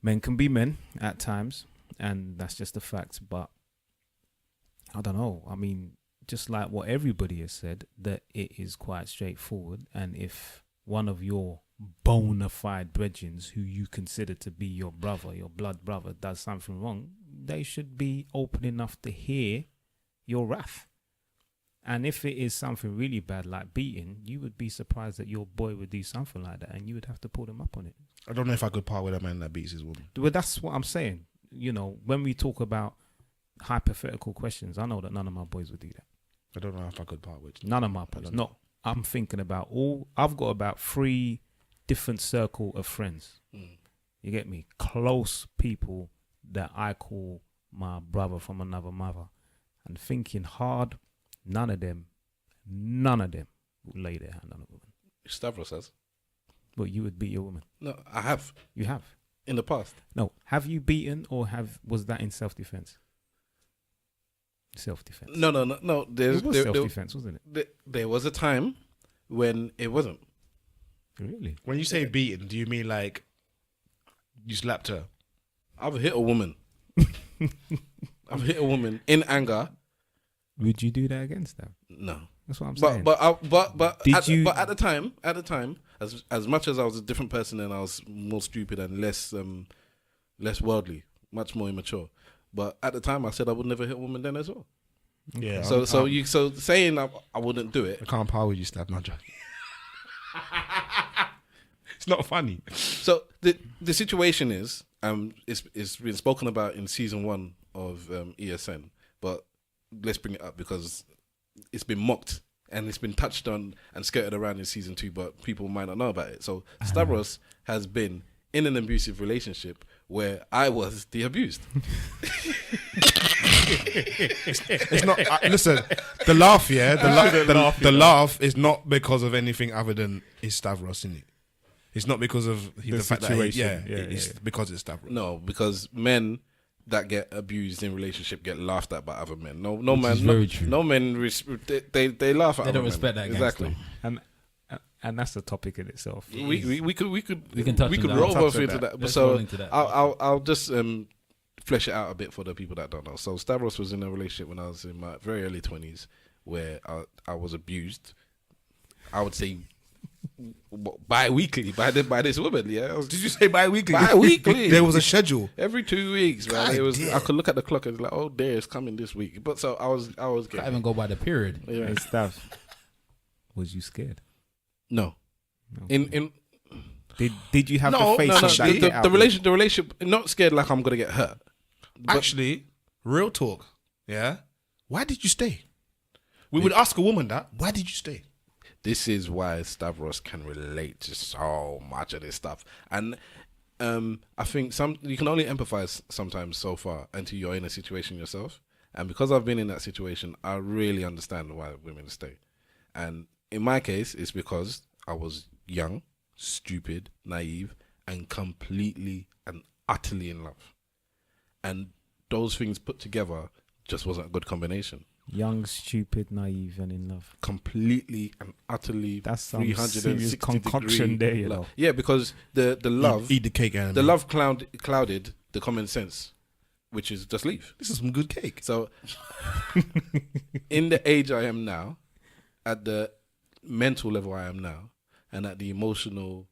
Men can be men at times, and that's just the facts. But I don't know. I mean, just like what everybody has said, that it is quite straightforward. And if one of your bona fide brethren who you consider to be your brother, your blood brother, does something wrong, they should be open enough to hear your wrath. And if it is something really bad like beating, you would be surprised that your boy would do something like that and you would have to pull them up on it. I don't know if I could part with a man that beats his woman. Well, that's what I'm saying. When we talk about hypothetical questions, I know that none of my boys would do that. I don't know if I could part with. None of my boys. No, I'm thinking about I've got about 3 different circle of friends. You get me? Close people that I call my brother from another mother. And thinking hard, none of them will lay their hand on a woman. Stavros says. Well, you would beat your woman. No, I have. You have. In the past. No. Have you beaten or was that in self-defense? Self-defense. No. It was self-defense, wasn't it? There was a time when it wasn't. Really? When you say beaten, do you mean like you slapped her? I've hit a woman. I've hit a woman in anger. Would you do that against them? No. That's what I'm saying. But at the time, as much as I was a different person and I was more stupid and less worldly, much more immature. But at the time, I said I would never hit a woman then as well. Yeah. So saying I wouldn't do it. I can't power with you, Stab. No joking. It's not funny. So the situation is it's been spoken about in season 1 of ESN, but let's bring it up because it's been mocked and it's been touched on and skirted around in season 2, but people might not know about it. So Stavros has been in an abusive relationship where I was the abused. It's not. Listen, the laugh, yeah, the laugh is not because of anything other than it's Stavros, isn't it? It's not because of the fact that it's because it's Stavros. No, because men that get abused in relationship get laughed at by other men. No Which man, is very true. no men. They laugh at. They other don't men. respect that exactly. And that's the topic in itself. We can touch on that. roll Touch off on into that. that. But Let's so roll into that. I'll just flesh it out a bit for the people that don't know. So Stavros was in a relationship when I was in my very early 20s where I was abused. I would say bi-weekly by this woman. Yeah. Did you say bi-weekly? Bi-weekly. There was a schedule. Every 2 weeks, man. God It was. damn. I could look at the clock and like, oh, there it's coming this week. But so I was Can't getting. even go by the period. Yeah. Hey, Stav, was you scared? No. No. In Did you have no, the face no, of that? the relationship, not scared like I'm gonna get hurt. But Actually, real talk. Yeah. Why did you stay? We would ask a woman that. Why did you stay? this is why Stavros can relate to so much of this stuff, and I think you can only empathize sometimes so far until you're in a situation yourself. And because I've been in that situation, I really understand why women stay. And in my case, it's because I was young, stupid, naive, and completely and utterly in love. And those things put together just wasn't a good combination. Young, stupid, naive, and in love. Completely and utterly. That's some 360 serious concoction there, you know. Yeah, because the love, Eat the cake, Anime. the love clouded the common sense, which is just leave. This is some good cake. So, in the age I am now, at the mental level I am now, and at the emotional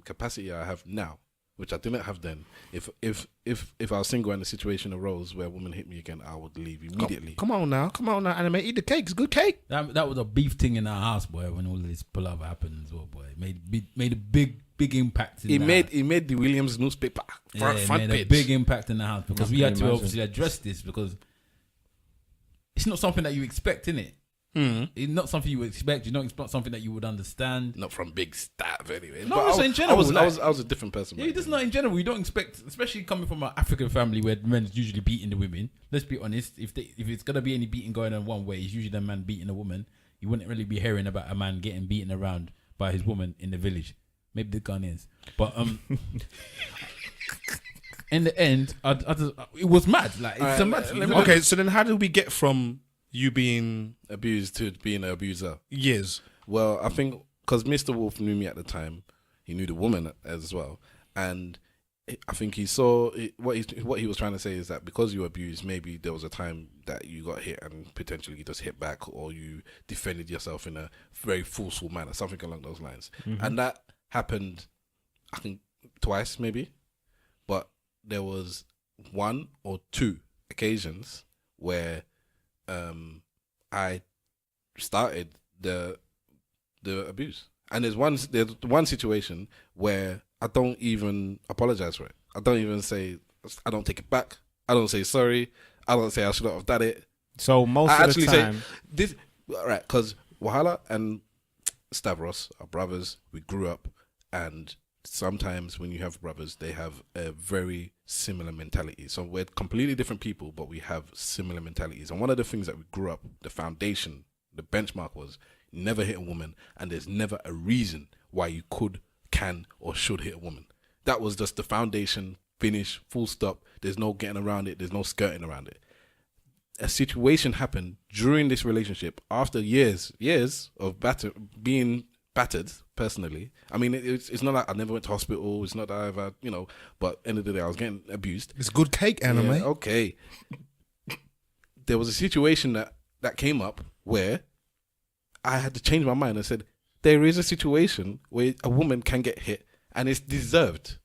capacity I have now, which I didn't have then, if I was single and the situation arose where a woman hit me again, I would leave immediately. Come on now, Anime. Eat the cake. It's good cake. That was a beef thing in our house, boy. When all this palaver happened as well, boy, it made a big impact. He made the Williams newspaper front made a page. big impact in the house because I we can had to imagine. obviously address this because it's not something that you expect, innit? It's not something you would expect. It's not something that you would understand. Not from Big Stav anyway. No, But also in general, I like- was a different person. Yeah, back just then. not in general. You don't expect, especially coming from an African family where men's usually beating the women. Let's be honest. If it's gonna be any beating going on one way, it's usually the man beating a woman. You wouldn't really be hearing about a man getting beaten around by his woman in the village. Maybe the Ghanaians, but in the end, it was mad. Like it's a mad. Okay, so then how did we get from you being Abused to being an abuser. years? Well, I think because Mr. Wolf knew me at the time, he knew the woman as well, and I think he saw what he was trying to say is that because you were abused, maybe there was a time that you got hit and potentially you just hit back, or you defended yourself in a very forceful manner, something along those lines, and that happened, I think, twice maybe, but there was 1 or 2 occasions where I started the abuse, and there's one situation where I don't even apologize for it. I don't even say, I don't take it back. I don't say sorry. I don't say I should not have done it. So most I of the actually say time, this, right? Because Wahala and Stavros are brothers. We grew up, and sometimes when you have brothers, they have a very similar mentality. So we're completely different people, but we have similar mentalities. And one of the things that we grew up, the foundation, the benchmark was never hit a woman, and there's never a reason why you could, can, or should hit a woman. That was just the foundation, finish, full stop. There's no getting around it. There's no skirting around it. A situation happened during this relationship after years of being battered personally. I mean, it's not like I never went to hospital. It's not that I've had, but end of the day, I was getting abused. It's good cake, Anime. Yeah, okay. There was a situation that came up where I had to change my mind and said, there is a situation where a woman can get hit and it's deserved.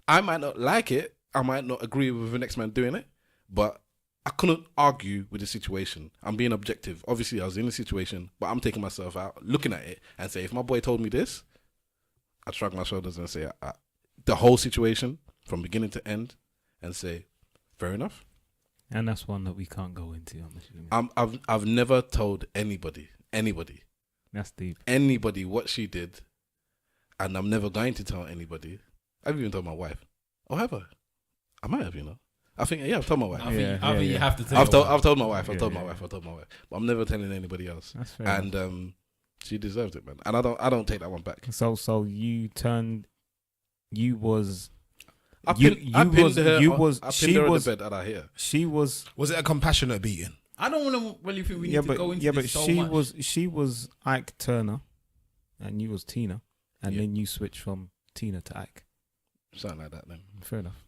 I might not like it. I might not agree with the next man doing it, but I couldn't argue with the situation. I'm being objective. Obviously, I was in the situation, but I'm taking myself out, looking at it and say, if my boy told me this, I'd shrug my shoulders and say, the whole situation from beginning to end, and say, fair enough. and that's one that we can't go into. I'm assuming. I've never told anybody That's deep. anybody what she did, and I'm never going to tell anybody. I've even told my wife. Oh, have I? I might have, I think, I've told my wife. I think you have to tell. I've told my wife. I've Yeah, told my yeah. wife. I've told my wife. But I'm never telling anybody else. That's fair. And she deserved it, man. And I don't take that one back. So you turned. You was. I You- pinned, you I pinned was- her. you I was- pinned she her was- on the bed, and I hear. She was. Was it a compassionate beating? I don't want to really think we need to go into but this so she much. she was Ike Turner, and you was Tina, and Yeah. then you switched from Tina to Ike. Something like that, then. Fair enough.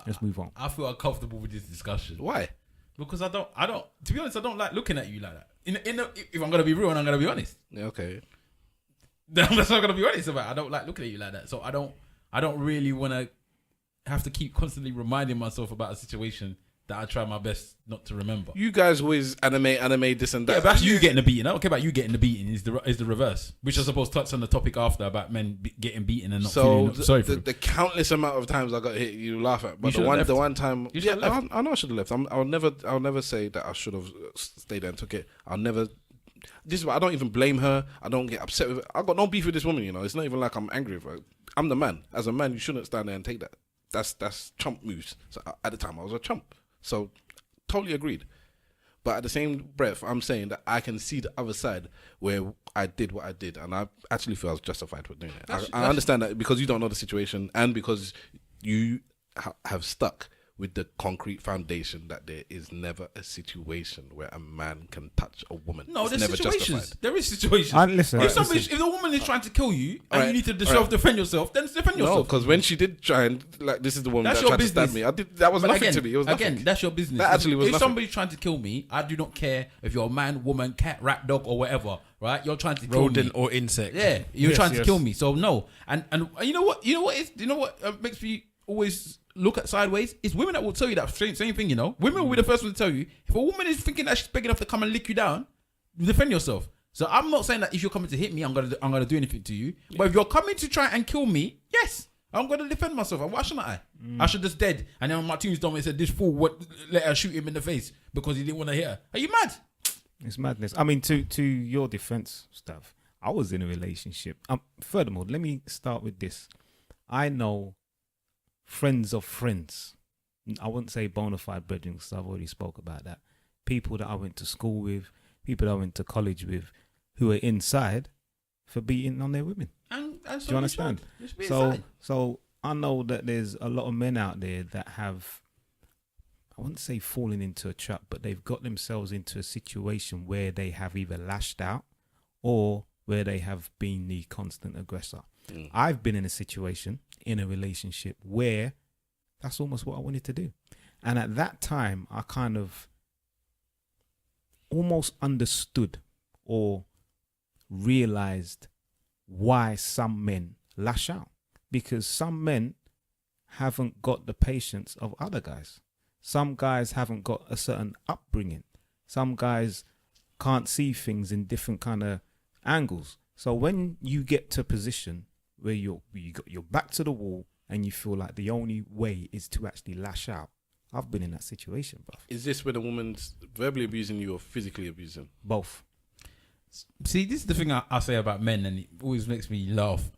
Let's move on. I feel uncomfortable with this discussion Why? because I don't. To be honest, I don't like looking at you like that. If I'm gonna be real and I'm gonna be honest, Yeah, okay. that's what I'm gonna be honest about. I don't like looking at you like that. So I don't really want to have to keep constantly reminding myself about a situation that I try my best not to remember. You guys always anime this and that. Yeah, but that's you getting the beating. I don't care about you getting the beating. Is the reverse, which I suppose touched on the topic after about men getting beaten and not feeling sorry for the countless amount of times I got hit, you laugh at. But should've left. the one time, You should've left. I know I should have left. I'll never say that I should have stayed there and took it. I'll never. This is why I don't even blame her. I don't get upset with it. I got no beef with this woman. It's not even like I'm angry with her. I'm the man. As a man, you shouldn't stand there and take that. That's chump moves. So at the time, I was a chump. So totally agreed. But at the same breath, I'm saying that I can see the other side where I did what I did, and I actually feel I was justified for doing it. I understand that because you don't know the situation, and because you have stuck with the concrete foundation that there is never a situation where a man can touch a woman. No, It's there's never situations. justified. There is situations. Listen, if the woman is trying to kill you and Right. you need to Right. self-defend yourself, then defend No, yourself. because when she did try and this is the woman That's that your tried to business. stab me. I did. That was But nothing again, to me. It was nothing. Again, that's your business. That actually was if nothing. somebody's trying to kill me, I do not care if you're a man, woman, cat, rat, dog, or whatever. Right? You're trying to kill me. Rodent or insect? Yeah, you're Yes, trying to yes. kill me. So no, and you know what makes me always look at sideways? It's women that will tell you that same thing. Women will be the first one to tell you if a woman is thinking that she's big enough to come and lick you down, defend yourself. So I'm not saying that if you're coming to hit me, I'm gonna do anything to you. But if you're coming to try and kill me, yes, I'm gonna defend myself. And why shouldn't I? I should just dead. And then my team's done and said, "This fool, let her shoot him in the face because he didn't want to hit her." Are you mad? It's madness. I mean, to your defense, stuff. I was in a relationship. Furthermore, let me start with this. I know friends of friends. I wouldn't say bona fide brethren because I've already spoke about that. People that I went to school with, people that I went to college with, who are inside for beating on their women. And so Do you understand? Just be inside. So I know that there's a lot of men out there that have, I wouldn't say fallen into a trap, but they've got themselves into a situation where they have either lashed out or where they have been the constant aggressor. I've been in a situation, in a relationship where that's almost what I wanted to do. And at that time, I kind of almost understood or realized why some men lash out, because some men haven't got the patience of other guys. Some guys haven't got a certain upbringing. Some guys can't see things in different kind of angles. So when you get to a position where you got your back to the wall and you feel like the only way is to actually lash out, I've been in that situation, bruv. Is this when a woman's verbally abusing you or physically abusing? Both. See, this is the thing I say about men, and it always makes me laugh.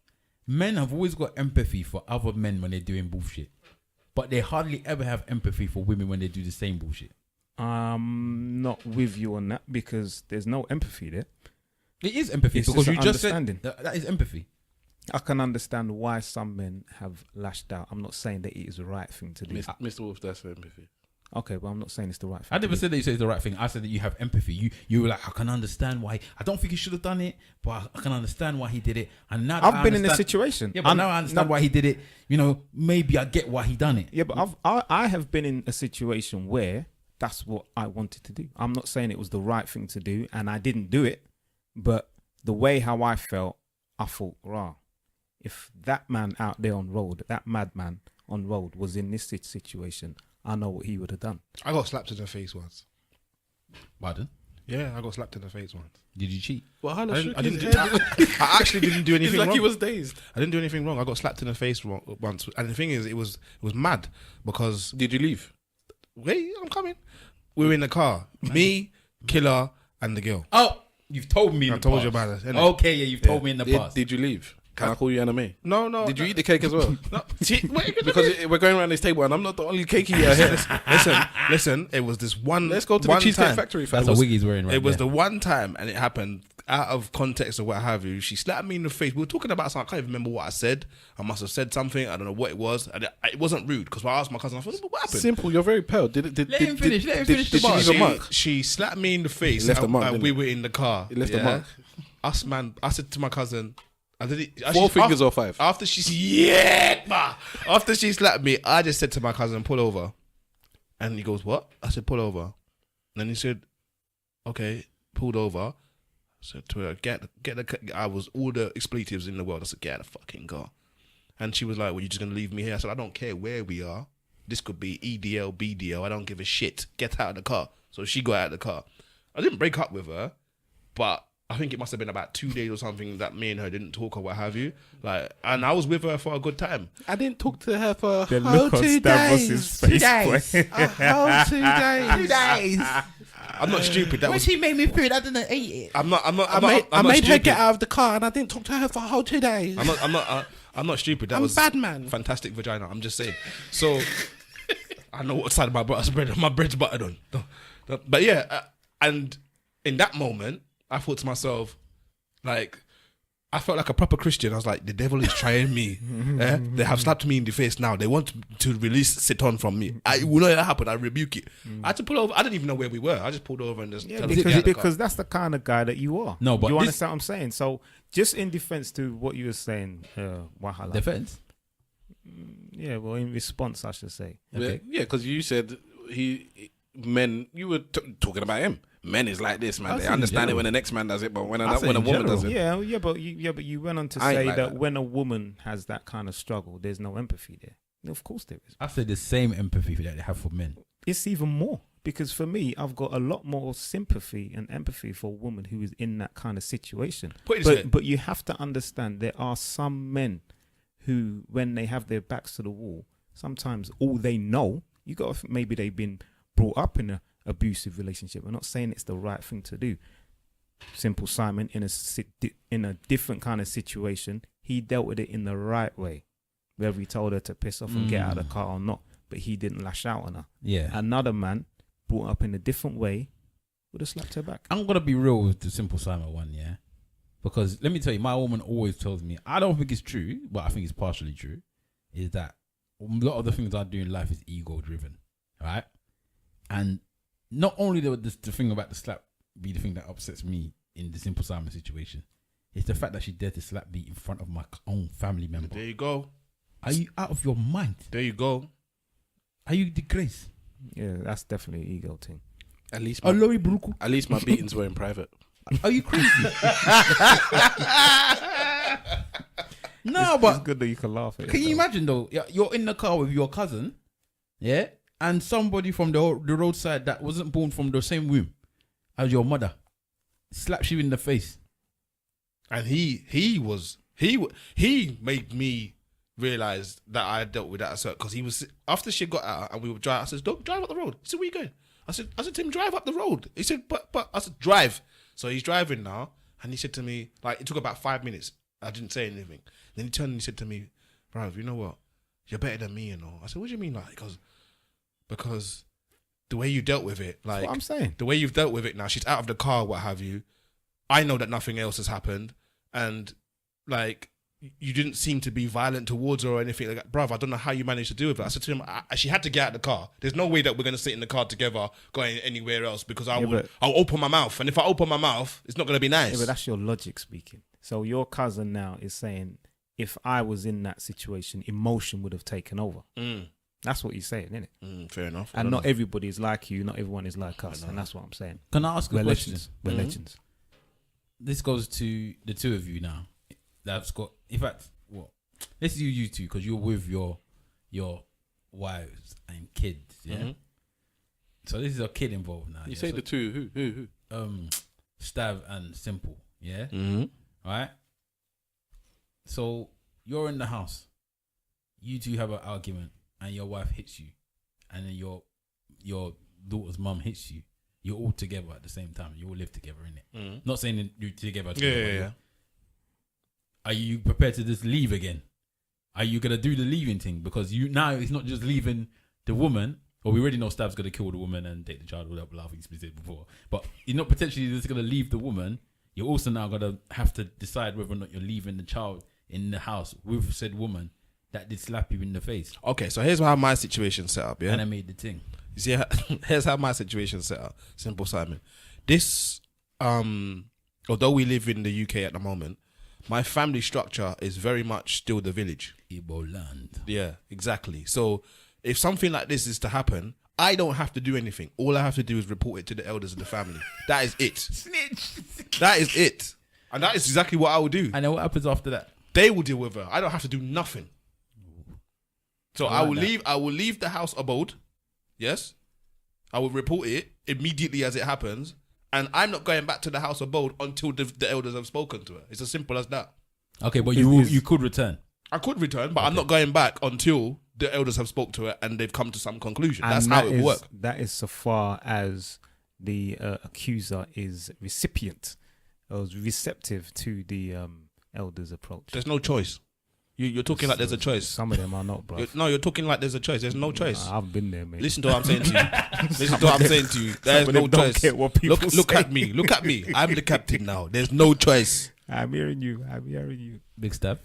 Men have always got empathy for other men when they're doing bullshit, but they hardly ever have empathy for women when they do the same bullshit. I'm not with you on that because there's no empathy there. It is empathy It's because just you just said understanding. that is empathy. I can understand why some men have lashed out. I'm not saying that it is the right thing to do. Mr. Wolf, that's empathy. Okay, but I'm not saying it's the right thing. I never to do. said that you say it's the right thing. I said that you have empathy. You were like, I can understand why. I don't think he should have done it, but I can understand why he did it. And now that I've been in a understand- situation. Yeah, but now I understand why he did it. Maybe I get why he done it. Yeah, but I have been in a situation where that's what I wanted to do. I'm not saying it was the right thing to do, and I didn't do it. But the way how I felt, I thought, rah, if that man out there on road, that madman on road was in this situation, I know what he would have done. I got slapped in the face once. Pardon? Yeah, I got slapped in the face once. Did you cheat? Wahala I shook didn't his do, head. I actually didn't do He's anything like wrong. he was dazed. I didn't do anything wrong. I got slapped in the face once, and the thing is, it was mad because Did you leave? wait, I'm coming. We were in the car, me, Killer, and the girl. Oh, You've told me. I told you about it. innit? Okay, yeah, you've told me in the past. Did you leave? Can I call you anime? No. Did you eat the cake as well? No, see, wait, Because we're going around this table and I'm not the only cake eater here. listen. It was this one. Let's go to the one Cheesecake time. Factory. That's Fam. what Wiggy's wearing right It was there. the one time, and it happened out of context or what have you. She slapped me in the face. We were talking about something. I can't even remember what I said. I must have said something. I don't know what it was. And it wasn't rude because when I asked my cousin, I thought, what happened? Simple. You're very pale. Let him finish the Did bar. she leave a mark? She slapped me in the face. It left a mark, and didn't we it? were in the car. It left a mark. Us, man. I said to my cousin, I did it. 4 fingers or 5? After she after she slapped me, I just said to my cousin, pull over. And he goes, what? I said, pull over. And then he said, okay, pulled over. I said to her, get the I was all the expletives in the world. I said, get out of the fucking car. And she was like, well, you're just gonna leave me here? I said, I don't care where we are. This could be EDL, BDL. I don't give a shit. Get out of the car. So she got out of the car. I didn't break up with her, but I think it must have been about 2 days or something that me and her didn't talk or what have you. Like, and I was with her for a good time. I didn't talk to her for The a look whole on 2 Stavros' days. face, 2 days. boy. A whole 2 days. 2 days. I'm not stupid. That When was. she made me food, I didn't eat it. I'm not. I made her get out of the car and I didn't talk to her for a whole 2 days. I'm not stupid. That I'm was bad, man. Fantastic vagina. I'm just saying. So I know what side of my bread's buttered on. But yeah, and in that moment, I thought to myself, like, I felt like a proper Christian. I was like, the devil is trying me. They have slapped me in the face now. They want to release Satan from me. It will not happen. I rebuke it. I had to pull over. I didn't even know where we were. I just pulled over and just tell her to get out of the car. Because that's the kind of guy that you are. No, but you this- understand what I'm saying. So, just in defense to what you were saying, Wahala. Defense. Yeah, well, in response, I should say. Okay. Yeah, because you said you were talking about him. Men is like this, man. I They see in understand it general. when the next man does it, but when I a say in woman general. does it. Yeah, but you went on to I ain't say like that that. when a woman has that kind of struggle, there's no empathy there. Of course there is. I said the same empathy that they have for men. It's even more because for me, I've got a lot more sympathy and empathy for a woman who is in that kind of situation. Put it this way. But you have to understand there are some men who, when they have their backs to the wall, sometimes all they know, maybe they've been brought up in a abusive relationship. I'm not saying it's the right thing to do. Simple Simon in a different kind of situation, he dealt with it in the right way. Whether he told her to piss off and get out of the car or not, but he didn't lash out on her. Yeah. Another man brought up in a different way would have slapped her back. I'm gonna be real with the Simple Simon one, yeah. Because let me tell you, my woman always tells me, I don't think it's true, but I think it's partially true, is that a lot of the things I do in life is ego driven. Right? And not only the thing about the slap be the thing that upsets me in the Simple Simon situation, it's the fact that she dared to slap me in front of my own family member. There you go. Are you out of your mind? There you go. Are you disgraced? Yeah, that's definitely an ego thing. At least my beatings were in private. Are you crazy? No, It's but good that you can laugh at it. can you though. imagine though? You're in the car with your cousin, yeah, and somebody from the roadside that wasn't born from the same womb as your mother slaps you in the face. And he made me realize that I dealt with that as because he was after she got out and we were driving. I said, "Don't drive up the road." He said, "Where you going?" I said, "Tim, drive up the road." He said, "But," I said, "Drive." So he's driving now, and he said to me, like, it took about 5 minutes. I didn't say anything. Then he turned and he said to me, "Bruv, you know what? You're better than me, you know." I said, "What do you mean?" Like, because the way you dealt with it, like, That's what I'm saying. the way you've dealt with it now, she's out of the car, what have you. I know that nothing else has happened, and like you didn't seem to be violent towards her or anything like that. Bruv, I don't know how you managed to do it. I said to him, she had to get out of the car. There's no way that we're going to sit in the car together going anywhere else because I'll open my mouth. And if I open my mouth, it's not going to be nice. Yeah, but that's your logic speaking. So your cousin now is saying, if I was in that situation, emotion would have taken over. That's what you're saying, isn't it? Fair enough. And not everybody is like you, not everyone is like us, and that's what I'm saying. Can I ask a question? Legends. We're legends. This goes to the two of you now. That's got, in fact, what? Let's do you two because you're with your wives and kids. Yeah. So this is a kid involved now. You say the two who? Stav and Simple. Yeah. Right. So you're in the house. You two have an argument, and your wife hits you, and then your daughter's mum hits you. you're all together at the same time. You all live together, innit? Mm. Not saying that you're together. Yeah. Are you prepared to just leave again? Are you gonna do the leaving thing? Because you now it's not just leaving the woman. Or we already know Stav's gonna kill the woman and take the child. All that blah, things we said before. But you're not potentially just gonna leave the woman. You're also now gonna have to decide whether or not you're leaving the child in the house with said woman that did slap you in the face. Okay, so here's how my situation set up. Yeah, And I made the thing. you see, here's how my situation set up. Simple, Simon. This, although we live in the UK at the moment, my family structure is very much still the village. Igbo land. Yeah, exactly. So if something like this is to happen, I don't have to do anything. All I have to do is report it to the elders of the family. That is it. Snitch. That is it. And that is exactly what I will do. And then what happens after that? They will deal with her. I don't have to do nothing. So I like that. I will leave the house abode. Yes. I will report it immediately as it happens. And I'm not going back to the house abode until the elders have spoken to her. It's as simple as that. Okay, but you could return. I could return, but I'm not going back until the elders have spoke to her and they've come to some conclusion. And That's how it is- works. That is so far as the accuser is recipient or is receptive to the elders' approach. There's no choice. You're talking like there's a choice. Some of them are not, bro. You're talking like there's a choice. There's no choice. I've been there, mate. Listen to what I'm saying to you. Listen to what I'm saying to you. There's Some of no them don't choice. care what people Look say. at me. Look at me. I'm the captain now. There's no choice. I'm hearing you. I'm hearing you. Big Stav.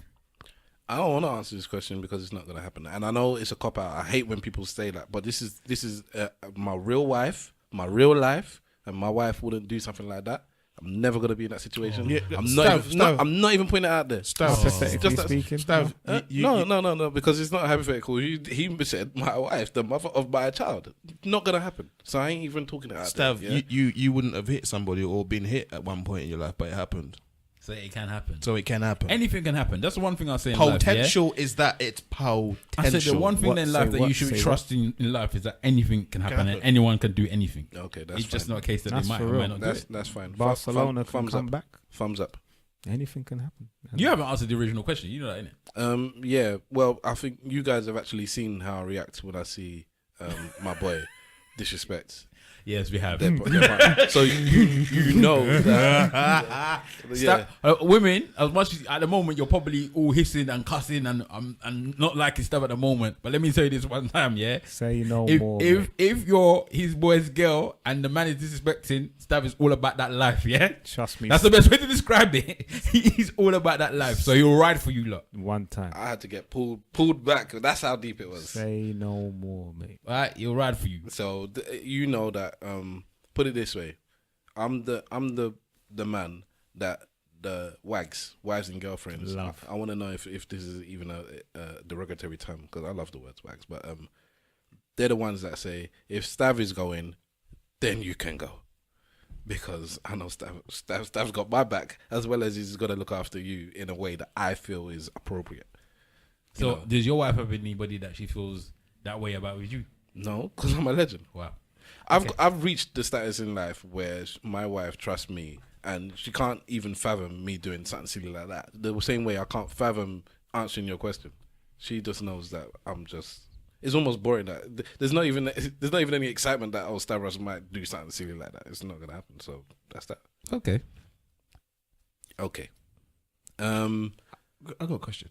I don't want to answer this question because it's not going to happen. And I know it's a cop out. I hate when people say that. But this is my real wife, my real life, and my wife wouldn't do something like that. I'm never going to be in that situation. Yeah, I'm not. Stav. I'm not even putting it out there. Hypothetically that- speaking, Stav, No, because it's not hypothetical. He said my wife, the mother of my child. Not going to happen. So I ain't even talking it out there. Stav, Yeah? you wouldn't have hit somebody or been hit at one point in your life, but it happened. So it can happen. So it can happen. Anything can happen. That's the one thing I say in life, yeah? Potential is that it's potential. I said the one thing What? in life Say that what? you should Say trust in life is that anything can happen and anyone can do anything. Okay, that's It's just fine. not a case that That's they might for or real. might not do it. That's fine. Barcelona can thumbs come up. back. Thumbs up. Anything can happen. You haven't answered the original question. You know that, innit? Yeah. Well, I think you guys have actually seen how I react when I see my boy disrespect. Yes, we have. their partner. So you know that. Yeah. Women, as much as at the moment you're probably all hissing and cussing and not liking stuff at the moment. But let me tell you this one time, yeah. Say no more. If you're his boy's girl and the man is disrespecting, Stav is all about that life, yeah. Trust me. That's the best way to describe it. He's all about that life, so he'll ride for you, lot. One time. I had to get pulled back. That's how deep it was. Say no more, mate. All right, he'll ride for you. So you know that. Put it this way, I'm the man that the wives and girlfriends Love. I want to know if this is even a derogatory term because I love the words wags, but they're the ones that say if Stav is going, then you can go, because I know Stav's got my back as well as he's got to look after you in a way that I feel is appropriate. You So, know? does your wife have anybody that she feels that way about with you? No, because I'm a legend. Wow. I've reached the status in life where my wife trusts me and she can't even fathom me doing something silly like that. The same way I can't fathom answering your question. She just knows that I'm just. It's almost boring that there's not even any excitement that Stavros might do something silly like that. It's not gonna happen. So that's that. Okay. Okay. I got a question.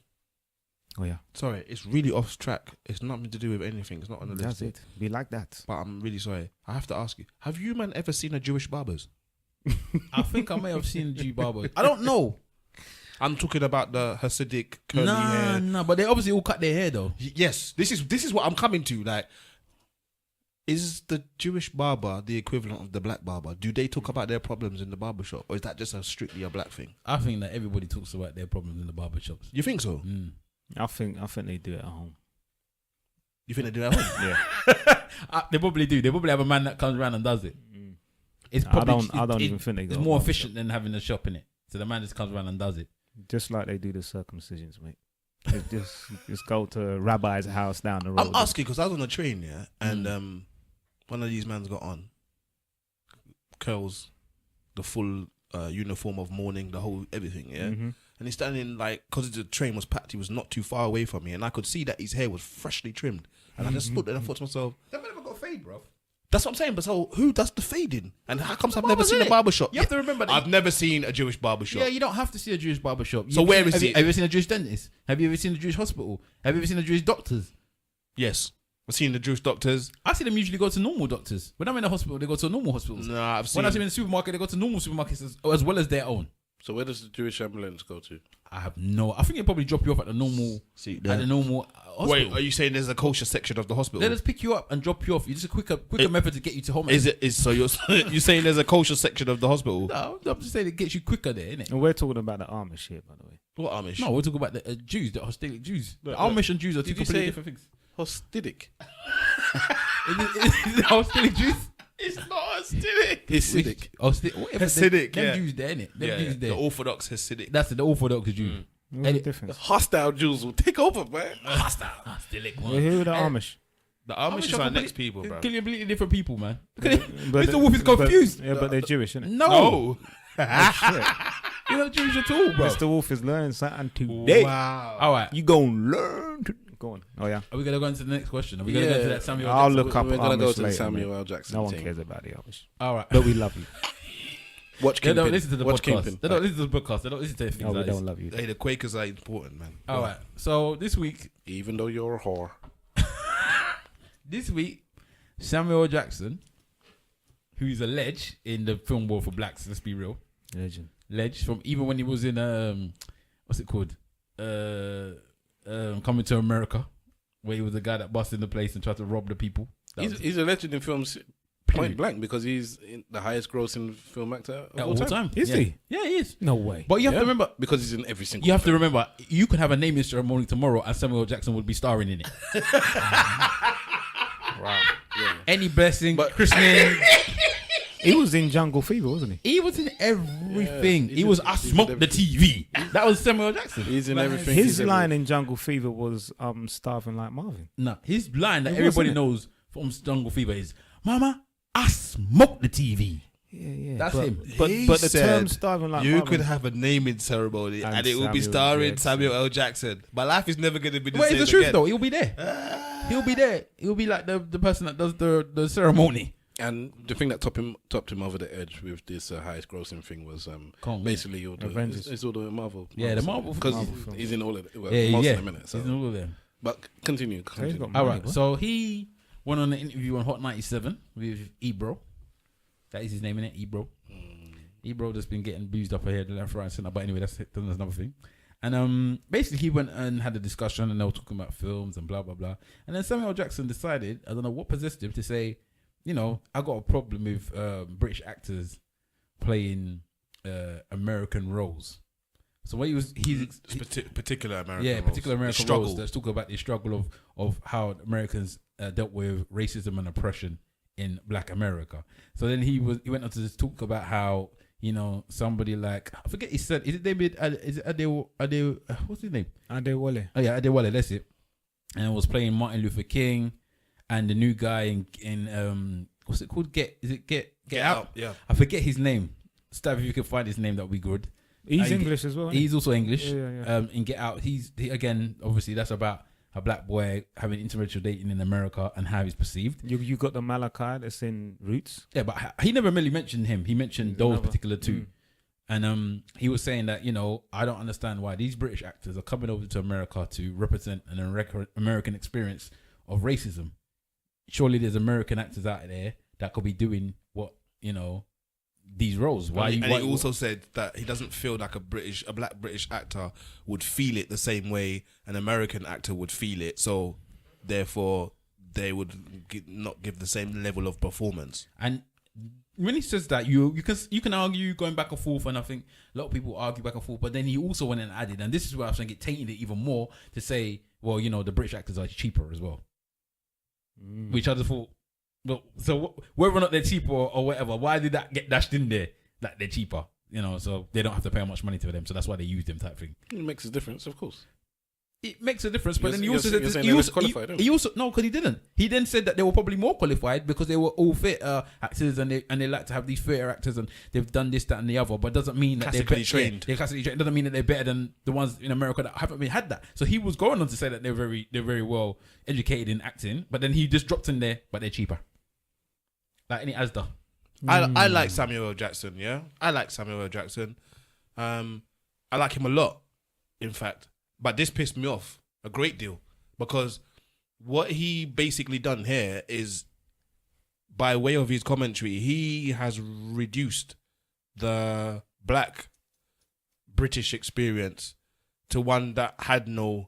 Oh yeah. Sorry, it's really off track. It's nothing to do with anything. It's not on the That's list. it. Be like that. But I'm really sorry. I have to ask you: have you man ever seen a Jewish barbers? I think I may have seen G Barber. I don't know. I'm talking about the Hasidic curly hair. Nah, but they obviously all cut their hair though. Yes, this is what I'm coming to. Like, is the Jewish barber the equivalent of the black barber? Do they talk about their problems in the barber shop, or is that just strictly a black thing? I think that everybody talks about their problems in the barber shops. You think so? Mm. I think they do it at home. You think they do that at home? Yeah. They probably do. They probably have a man that comes around and does it. It's I probably, don't even think they go. It's more efficient than having a shop in it. So the man just comes around and does it. Just like they do the circumcisions, mate. Just go to a rabbi's house down the road. I'm asking because I was on a train, yeah, and one of these mans got on curls, the full uniform of mourning, the whole everything, yeah. Mhm. And he's standing like, because the train was packed, he was not too far away from me, and I could see that his hair was freshly trimmed. And I just stood there and I thought to myself, That man never got fade, bro. That's what I'm saying. But so who does the fading? And how comes I've never Barbers, seen a innit? barbershop? You have to remember that. I've never seen a Jewish barbershop. Yeah, you don't have to see a Jewish barbershop. So where is have it? Have you ever seen a Jewish dentist? Have you ever seen a Jewish hospital? Have you ever seen a Jewish doctors? Yes. I've seen the Jewish doctors. I see them usually go to normal doctors. When I'm in the hospital, they go to normal hospitals. Nah, I've seen. When I see them in the supermarket, they go to normal supermarkets as well as their own. So where does the Jewish ambulance go to? I have no. I think they probably drop you off at the normal. See, At the normal hospital. Wait, are you saying there's a kosher section of the hospital? They just pick you up and drop you off. It's just a quicker method to get you to home. So you're you saying there's a kosher section of the hospital? No, I'm just saying it gets you quicker there, innit? And we're talking about the Amish here, by the way. What Amish? No, we're talking about the Jews, the hostilic Jews. The Amish and Jews are two Did you completely say- different things. Hostidic. Is it hostilic Jews? It's not Hasidic. Hasidic. Whatever. Hasidic, Them yeah. Jews there, innit? Them Yeah, Jews the there. Orthodox Hasidic. That's the Orthodox Jew. What's And the it- difference? Hostile Jews will take over, man. Hostilic Well, one. who are the Amish? The Amish is are our next people, bro. Completely different people, man. But Mr. Wolf is confused. Yeah, but they're Jewish, isn't it? No. Oh, shit. You're not Jewish at all, bro. Mr. Wolf is learning something today. Wow. All right. You gonna learn to go on. Oh yeah. Are we going to go into the next question? Are we going to go Yeah. to that Samuel I'll Jackson? look up We're gonna go Amish to the later, Samuel mate. L. Jackson No one thing. cares about the Amish, All right. but we love you. Watch They Kingpin. don't listen to the Watch podcast. Kingpin. They don't listen to the podcast. They don't listen to things No, we like don't this. love you. Hey, the Quakers are important, man. All right. So this week, Even though you're a whore. Samuel Jackson, who's a ledge in the film world for blacks, let's be real. Legend. Ledge from even when he was in what's it called? Coming to America, where he was the guy that busted the place and tried to rob the people. He's a legend in films point blank because he's the highest grossing film actor of all time. Is yeah. he? Yeah, he is. No way. But you have Yeah. to remember, Because he's in every single you have to film. remember, you could have a naming ceremony tomorrow and Samuel Jackson would be starring in it. Wow. Any blessing, But- christening. He was in Jungle Fever, wasn't he? He was in everything. Yeah, he was, did- I he did smoked the TV. That was Samuel Jackson. He's in Like, everything. His He's line in Jungle Fever was starving like Marvin. No, his line that It everybody wasn't it? knows from Jungle Fever is, Mama, I smoked the TV. Yeah, yeah. That's but, him. But He the said term starving like you Marvin. could have a naming ceremony And and it will be Samuel starring Jackson. Samuel L. Jackson. My life is never going to be the Wait, same it's the truth again. though. He'll be there. He'll be there. He'll be like the person that does the ceremony. And the thing that topped him over the edge with this highest grossing thing was Kong. basically all the Avengers. it's all the Marvel. Yeah, the Marvel because films. he's in all of it. Well, Yeah, most yeah. of them in it. He's So. in all of them. But continue. got continue. money. All right. what? So he went on an interview on Hot 97 with Ebro. That is his name, innit? Ebro. Ebro just been getting boozed up ahead left, right, and center. But anyway, that's another thing. And basically, he went and had a discussion, and they were talking about films and blah blah blah. And then Samuel Jackson decided, I don't know what possessed him, to say, you know, I got a problem with British actors playing American roles. So what he's particular American yeah, roles. particular The American struggle. roles. Let's talk about the struggle of how Americans dealt with racism and oppression in Black America. So then he went on to just talk about how, you know, somebody like, I forget he said, is it David? Is it Ade? What's his name? Adewale. Oh yeah, Adewale. That's it. And was playing Martin Luther King, and the new guy in what's it called? Get Out. Yeah. I forget his name. Stav, if you can find his name, that would be good. He's And English as well. isn't He's also English. Yeah. In Get Out, he again, obviously, that's about a black boy having interracial dating in America and how he's perceived. You got the Malachi that's in Roots. Yeah, but he never really mentioned him. He mentioned those Another- particular two. And he was saying that, you know, I don't understand why these British actors are coming over to America to represent an American experience of racism. Surely there's American actors out there that could be doing what, you know, these roles. Why? And why he also said that he doesn't feel like a black British actor would feel it the same way an American actor would feel it. So, therefore, they would not give the same level of performance. And when he says that, you can argue going back and forth, and I think a lot of people argue back and forth. But then he also went and added, and this is where I was saying it tainted it even more, to say, well, you know, the British actors are cheaper as well, which I just thought. Well, so whether or not they're cheaper or whatever, why did that get dashed in there? Like they're cheaper, you know, so they don't have to pay much money to them, so that's why they use them type thing. It makes a difference, of course. It makes a difference, but You're- then he you're- also you're said saying he they're also, less qualified, aren't he also no, because he didn't. He then said that they were probably more qualified because they were all theatre actors and they like to have these theatre actors and they've done this, that, and the other. But it doesn't mean that Classically they're trained. They're classically trained. It doesn't mean that they're better than the ones in America that haven't been had that. So he was going on to say that they're very well educated in acting, but then he just dropped in there, but they're cheaper. Like any Asda. I like Samuel L. Jackson. Yeah, I like Samuel L. Jackson. I like him a lot, in fact. But this pissed me off a great deal because what he basically done here is, by way of his commentary, he has reduced the black British experience to one that had no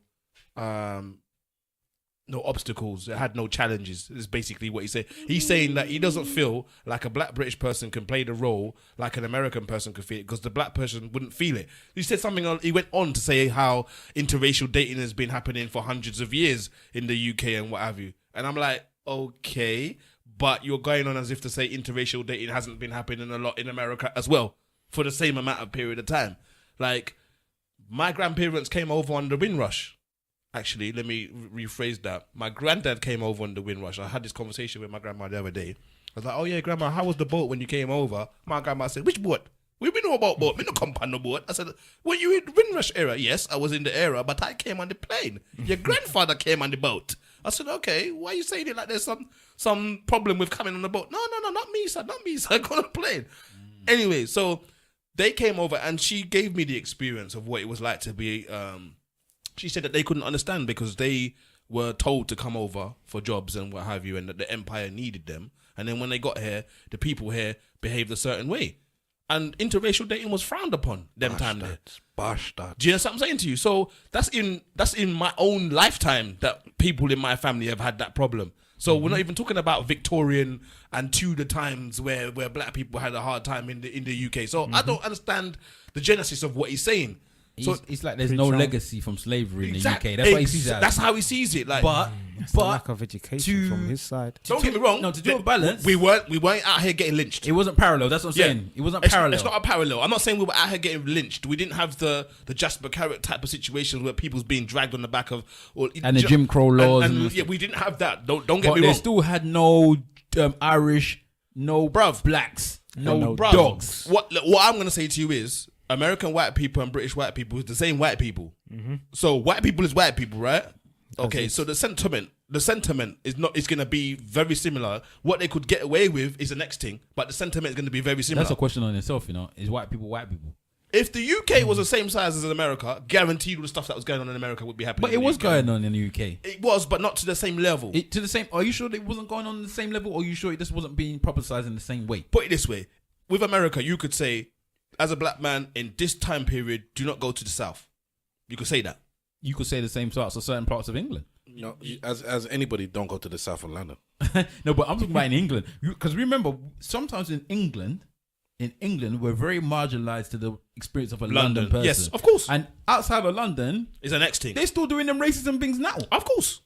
obstacles, it had no challenges. Is basically what he's saying. He's saying that he doesn't feel like a black British person can play the role like an American person could feel it because the black person wouldn't feel it. He said something. He went on to say how interracial dating has been happening for hundreds of years in the UK and what have you. And I'm like, okay, but you're going on as if to say interracial dating hasn't been happening a lot in America as well for the same amount of period of time. Like, my grandparents came over on the Windrush. Actually, let me rephrase that. My granddad came over on the Windrush. I had this conversation with my grandma the other day. I was like, oh yeah, grandma, how was the boat when you came over? My grandma said, which boat? We know about boat. We don't come on the boat. I said, were you in the Windrush era? Yes, I was in the era, but I came on the plane. Your grandfather came on the boat. I said, okay, why are you saying it like there's some problem with coming on the boat? No, not me, sir. Not me, sir. I got on a plane. Anyway, so they came over and she gave me the experience of what it was like to be... she said that they couldn't understand because they were told to come over for jobs and what have you, and that the empire needed them. And then when they got here, the people here behaved a certain way. And interracial dating was frowned upon them time there. Bastard. Do you know what I'm saying to you? So that's in my own lifetime that people in my family have had that problem. So we're not even talking about Victorian and Tudor times where black people had a hard time in the UK. So I don't understand the genesis of what he's saying. So It's like there's no legacy from slavery in the UK. That's what he sees it as. That's how he sees it. Like, It's the lack of education from his side. don't get me wrong. No, to do a balance, we weren't out here getting lynched. it wasn't parallel. That's what I'm saying. It wasn't parallel. It's not a parallel. I'm not saying we were out here getting lynched. We didn't have the Jasper Carrot type of situations where people's being dragged on the back of And the Jim Crow laws. And yeah, we didn't have that. Don't get But me they wrong. still had no Irish, no blacks, no Bruv, dogs. What I'm gonna say to you is, American white people and British white people is the same white people. So white people is white people, right? Okay, so the sentiment is not. It's gonna be very similar. What they could get away with is the next thing, but the sentiment is gonna be very similar. That's a question on itself, you know. Is white people white people? If the UK was the same size as America, guaranteed all the stuff that was going on in America would be happening. But it was going on in the UK. It was, but not to the same level. To the same. Are you sure it wasn't going on the same level, or are you sure it just wasn't being publicized in the same way? Put it this way: with America, you could say, as a black man in this time period, do not go to the South. You could say that. You could say the same sorts of certain parts of England. No, as anybody, don't go to the south of London. No, but I'm talking about in England. Because remember, sometimes in England, we're very marginalized to the experience of a London person. Yes, of course. And outside of London, Is the next thing. they're still doing them racism things now. Of course.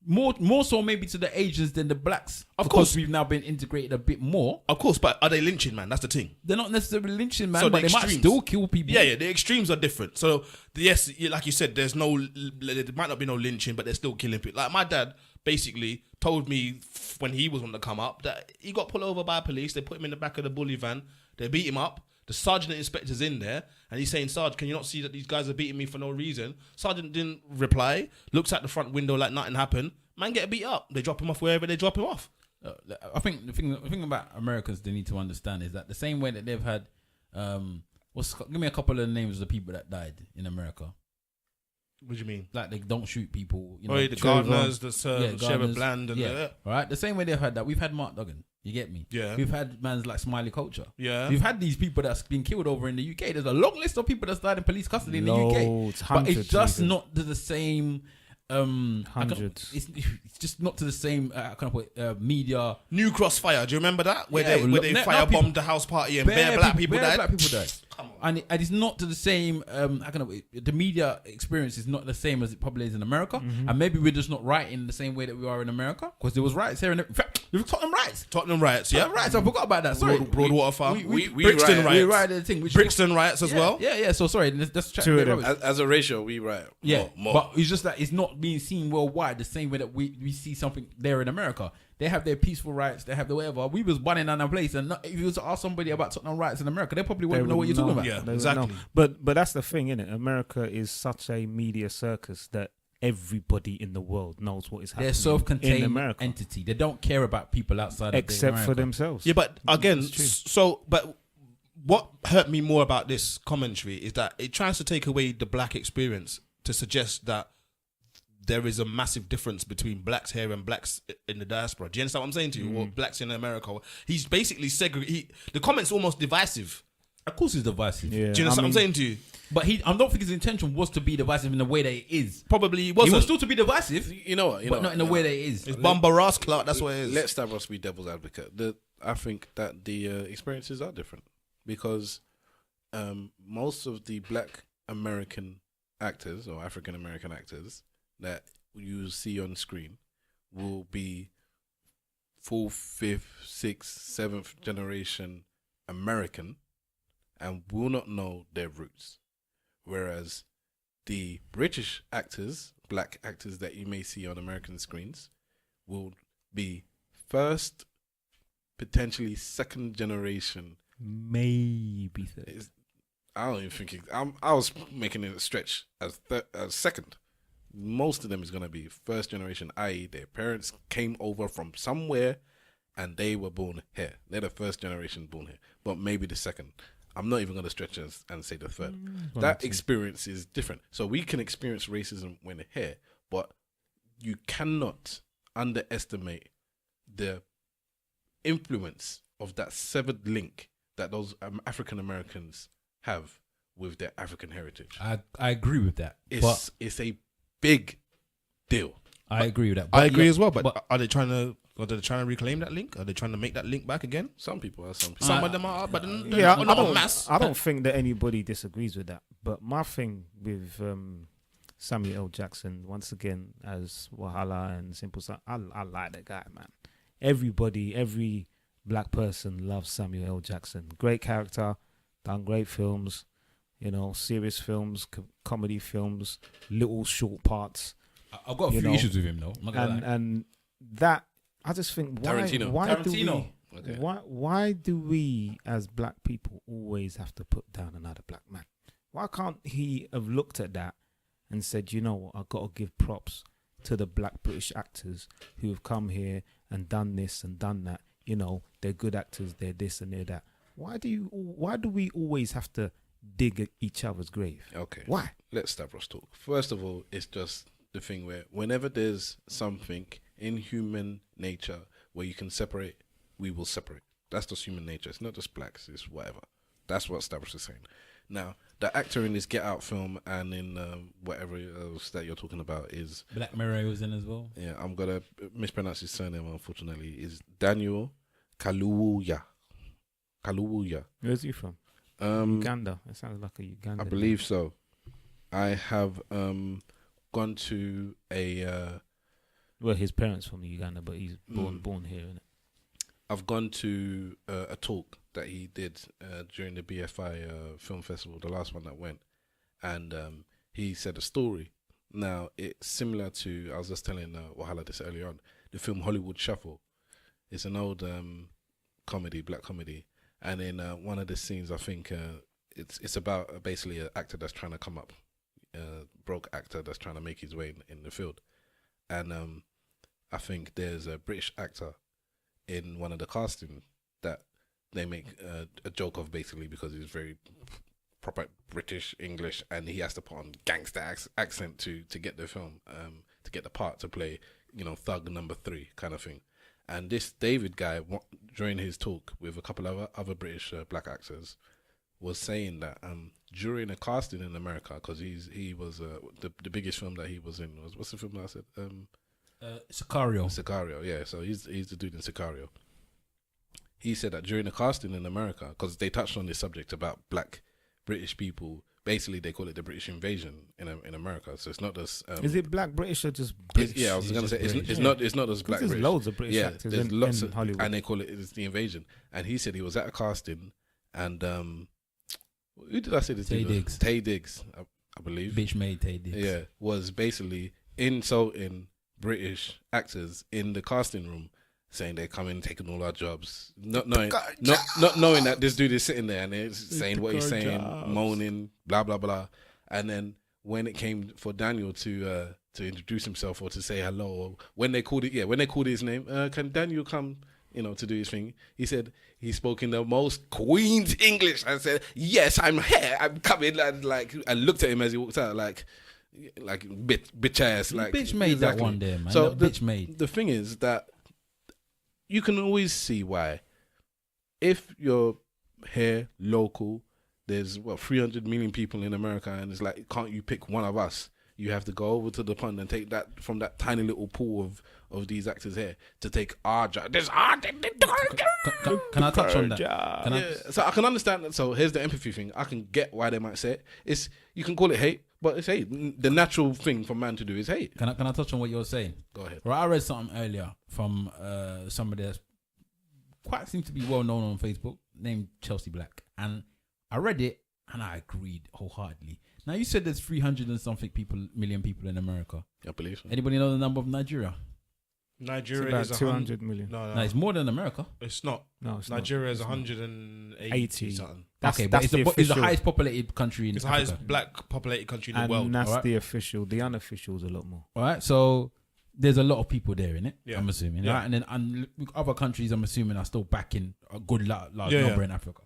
More so maybe to the Asians than the blacks. Of because course. we've now been integrated a bit more. Of course, but are they lynching, man? That's the thing. They're not necessarily lynching, man, So but the they might extremes. still kill people. Yeah, the extremes are different. So, yes, like you said, there might not be no lynching, but they're still killing people. Like, my dad basically told me when he was on the come up that he got pulled over by police. They put him in the back of the bully van. They beat him up. The sergeant and inspector's in there, and he's saying, Sarge, can you not see that these guys are beating me for no reason? Sergeant didn't reply, looks out the front window like nothing happened. Man get beat up. They drop him off wherever they drop him off. I think the thing about Americans they need to understand is that the same way that they've had, give me a couple of names of the people that died in America. What do you mean? Like they don't shoot people. You know, The Gardeners, the Sheriff Gardeners. Bland, and Right. The same way they've had that. We've had Mark Duggan. You get me? Yeah. We've had mans like Smiley Culture. Yeah. We've had these people that's been killed over in the UK. There's a long list of people that's died in police custody in the UK. But hundreds it's just even. not to the same. Hundreds. It's just not to the same media. New Crossfire. Do you remember that? Where Yeah, they firebombed the house party and bare black people died? Black people died. Come on. And it's not to the same. The media experience is not the same as it probably is in America, and maybe we're just not writing the same way that we are in America because there was riots here. In fact, there was Tottenham riots. Tottenham riots, yeah. Riots. I forgot about that. Sorry, Broadwater Farm. we Brixton riot. We riots. rioted the thing. Which Brixton riots as well. Yeah. So sorry. That's Two of them. As a ratio, we riot. Yeah, more. but it's just that it's not being seen worldwide the same way that we see something there in America. They have their peaceful riots, they have the whatever. We was burning down a place, and if you was to ask somebody about Tottenham riots in America, they probably wouldn't know what you're talking about. Yeah, They exactly. wouldn't know. But that's the thing, innit? America is such a media circus that everybody in the world knows what is happening They're a in self-contained America, entity. They don't care about people outside except of for America. themselves. Yeah, but again, It's true. so but what hurt me more about this commentary is that it tries to take away the black experience to suggest that there is a massive difference between blacks here and blacks in the diaspora. Do you understand what I'm saying to you? Or blacks in America. He's basically the comment's almost divisive. Of course, it's divisive. Yeah, Do you understand what I'm saying to you? But I don't think his intention was to be divisive in the way that it is. Probably He wasn't. was still to be divisive, You know what? but not in the way that it is. It's Bumba Ross Clark, that's what it is. Let Stavros be devil's advocate. I think that the experiences are different because most of the black American actors or African American actors that you see on screen will be 4th, 5th, 6th, 7th generation American and will not know their roots. Whereas the British actors, black actors that you may see on American screens, will be first, potentially second generation. Maybe third. I don't even think I was making it a stretch as second. Most of them is going to be first generation, i.e. their parents came over from somewhere and they were born here. They're the first generation born here, but maybe the second. I'm not even going to stretch and say the third. That experience is different. So we can experience racism when we're here, but you cannot underestimate the influence of that severed link that those African Americans have with their African heritage. I agree with that. But It's a big deal. I agree with that. I But agree yeah, as well, but are they trying to reclaim that link? Are they trying to make that link back again? Some people are. Some people. Some of them are, but they're Yeah, not I en don't. masse. I don't think that anybody disagrees with that. But my thing with Samuel L. Jackson, once again, as Wahala and Simple Son, I like that guy, man. Every black person loves Samuel L. Jackson. Great character, done great films, serious films, comedy films, little short parts. I've got a few issues with him though. I'm not gonna lie. And that, I just think, Tarantino. why do we as black people always have to put down another black man? Why can't he have looked at that and said, you know what, I've got to give props to the black British actors who have come here and done this and done that. They're good actors, they're this and they're that. Why do we always have to dig at each other's grave? Okay. Why? Let's Stavros talk. First of all, it's just the thing where whenever there's something in human nature where you can separate, we will separate. That's just human nature. It's not just blacks, it's whatever. That's what Stavros is saying. Now, the actor in this Get Out film and in whatever else that you're talking about is... Black Mirror was in as well. Yeah, I'm going to mispronounce his surname, unfortunately. Is Daniel Kaluuya. Where's he from? Uganda. It sounds like a Uganda. I believe so. I have gone to a... well, his parents from Uganda, but he's born here, innit? I've gone to a talk that he did during the BFI film festival, the last one that went, and he said a story. Now, it's similar to, I was just telling Wahala this earlier on, the film Hollywood Shuffle. It's an old comedy, black comedy, and in one of the scenes, I think it's about basically an actor that's trying to come up, broke actor that's trying to make his way in the field, and I think there's a British actor in one of the casting that they make a joke of, basically because he's very proper British English and he has to put on gangster accent to get the film, to get the part to play, thug number 3 kind of thing. And this David guy, during his talk with a couple of other British black actors, was saying that during a casting in America, because he was the biggest film that he was in was, what's the film that I said? Sicario, yeah. So he's the dude in Sicario. He said that during the casting in America, because they touched on this subject about black British people, basically they call it the British invasion in America. So it's not just is it black British or just British? Yeah, I was going to say it's not just black there's British. loads of British actors there's in lots of Hollywood, and they call it's the invasion. And he said he was at a casting, and who did I say this? Taye Diggs. Taye Diggs, I believe. Bitch made Taye Diggs. Yeah, was basically insulting British actors in the casting room, saying they're coming, taking all our jobs, not knowing that this dude is sitting there and he's saying what he's saying, moaning, blah blah blah. And then when it came for Daniel to to introduce himself or to say hello. Or when they called his name, can Daniel come, to do his thing? He said he spoke in the most Queen's English. I said, yes, I'm here, I'm coming. And I looked at him as he walked out, like bitch ass. Like bitch made exactly. that one there, man. So Bitch made. The thing is that you can always see why. If you're here local, there's 300 million people in America, and it's like, can't you pick one of us? You have to go over to the pond and take that from that tiny little pool of these actors here to take our job. Can I touch on that? So I can understand that. So here's the empathy thing. I can get why they might say it. It's, you can call it hate, but it's hate. The natural thing for man to do is hate. Can I touch on what you're saying? Go ahead. Right, I read something earlier from somebody that's quite seems to be well known on Facebook, named Chelsea Black, and I read it and I agreed wholeheartedly. Now, you said there's 300 and something million people in America. I believe so. Anybody know the number of Nigeria? It's Nigeria is about 200 million. No, it's more than America. It's not. No, it's Nigeria not. is It's 180 something. Okay, but that's it's the official. highest populated country in It's the Africa. highest black populated country in the And world. that's Alright. the official. The unofficial is a lot more. All right, so there's a lot of people there in it. Yeah. I'm assuming, Yeah. right? And then other countries, I'm assuming, are still backing a good large Yeah, number yeah. in Africa.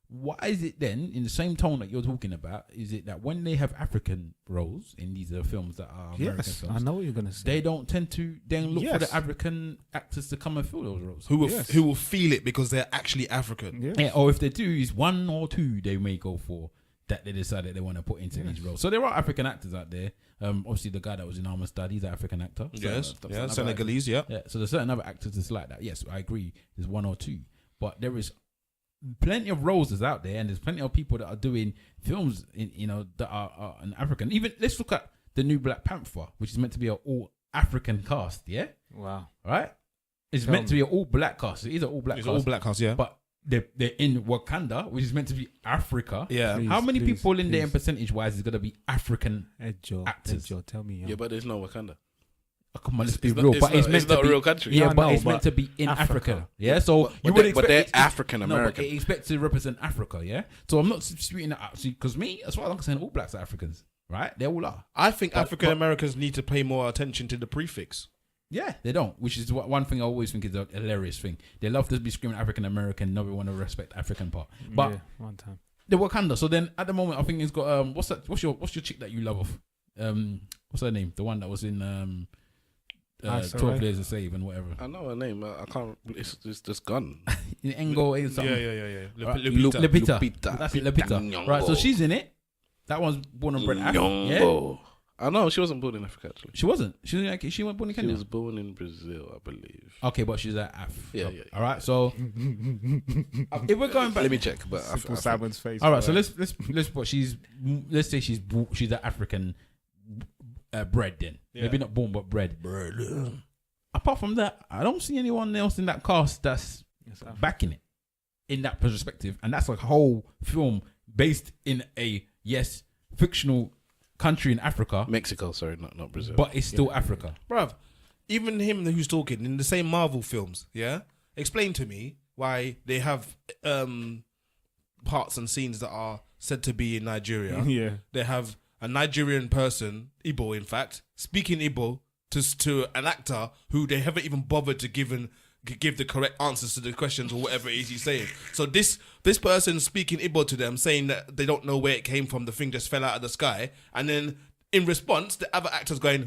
Why is it then, in the same tone that you're talking about, is it that when they have African roles in these films that are American Yes, films, I know what you're going to say. they don't tend to then look for Yes. the African actors to come and fill those roles? Who will Yes. who will feel it because they're actually African. Yeah. Yeah, or if they do, is one or two they may go for that they decide that they want to put into these roles. So there are African actors out there. Obviously, the guy that was in Armour Study, he's an African actor. Yes, So, yeah, Senegalese, yeah. Yeah, so there's certain other actors that's like that. Yes, I agree. There's one or two, but there is plenty of roles that's out there, and there's plenty of people that are doing films that are an African. Even let's look at the new Black Panther, which is meant to be an all African cast. Yeah, Wow. right. It's Tell meant me. to be an all black cast. It is an all black It's cast, all black cast, yeah. but they're in Wakanda, which is meant to be Africa. Yeah. Please, How many please, people in there, in please. percentage wise, is going to be African? Edjo, actors. tell me. Yeah, but there's no Wakanda. Oh, come on, let's be It's real. not- But it's meant not to a be real country. Yeah, Yeah, I but know, it's but meant to be in Africa. Africa. Yeah, so you would expect they're it's- African No, but American. they expect to represent Africa. Yeah, so I'm not disputing that because me, as far as I'm concerned, all blacks are Africans, right? They all are. I think But- African Americans need to pay more attention to the prefix. Yeah, they don't, which is one thing I always think is a hilarious thing. They love to be screaming African American, never want to respect African part. But Yeah, one time. the Wakanda. So then at the moment, I think it's got what's that? What's your chick that you love of? What's her name? The one that was in 12 Years a Slave and whatever. I know her name. I can't. It's just gone. In Engo, something. Yeah. Right. Lupita. Lupita. That's it, Lupita. Nyong'o. Right, so she's in it. That one's born and bred African. Yeah? Nyong'o. I know she wasn't born in Africa actually. She wasn't. She wasn't born in She Kenya. was born in Brazil, I believe. Okay, but she's at Af. Yeah. All right, so if we're going back, Let me check. But Simple Simon's face. all right, so let's put let's say she's an African bred then. Yeah. Maybe not born but bred. Apart from that, I don't see anyone else in that cast that's backing it in that perspective, and that's a whole film based in a fictional country in Africa, Mexico, sorry, not Brazil. but it's still Africa. Bruv, even him who's talking in the same Marvel films, yeah? Explain to me why they have parts and scenes that are said to be in Nigeria. Yeah. They have a Nigerian person, Igbo in fact, speaking Igbo to an actor who they haven't even bothered to give the correct answers to the questions or whatever it is he's saying. So this person speaking Igbo to them, saying that they don't know where it came from, the thing just fell out of the sky, and then in response, the other actor's going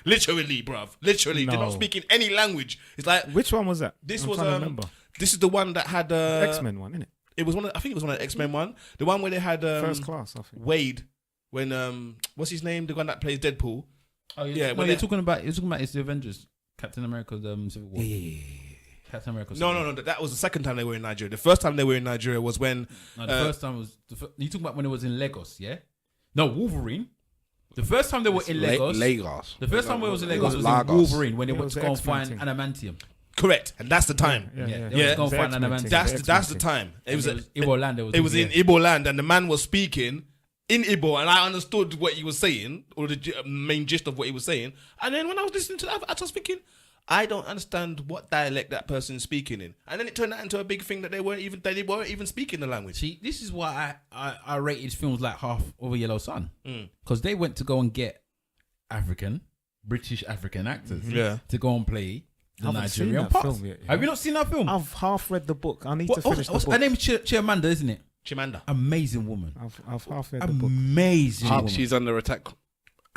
literally, bruv, literally. They're not No. speaking any language. It's like Which one was that? this I'm was trying to remember. this is the one that had X-Men one, isn't it? It was I think it was one of the X-Men one. The one where they had First Class, I think. Wade when what's his name? The one that plays Deadpool. Oh Yeah, no, when you're they- talking about it's the Avengers, Captain America's Civil War. Captain America. No. That was the second time they were in Nigeria. The first time they were in Nigeria was when No, the first time was you talking about when it was in Lagos, yeah? No, Wolverine. The first time they were in Lagos. Lagos. The first time it was in Lagos was in Lagos. Wolverine when they It went was to the go and X-Men find thing. adamantium. correct, and that's the time. Yeah, Yeah. they went to go and The find X-Men adamantium. thing. That's the time. It was Igbo land. it was in Igbo land, and the man was speaking in Igbo, and I understood what he was saying, or the main gist of what he was saying. And then when I was listening to that, I was thinking, I don't understand what dialect that person's speaking in. And then it turned out into a big thing that they weren't even speaking the language. See, this is why I rated films like Half of a Yellow Sun Mm. because they went to go and get British African actors Yeah. to go and play the I haven't seen Nigerian that parts. film yet, Have you not seen that film? I've half read the book. I need to finish the Her book. name is Chimamanda, isn't it? Chimamanda. Amazing woman. I've half read the book. Amazing woman. She's under attack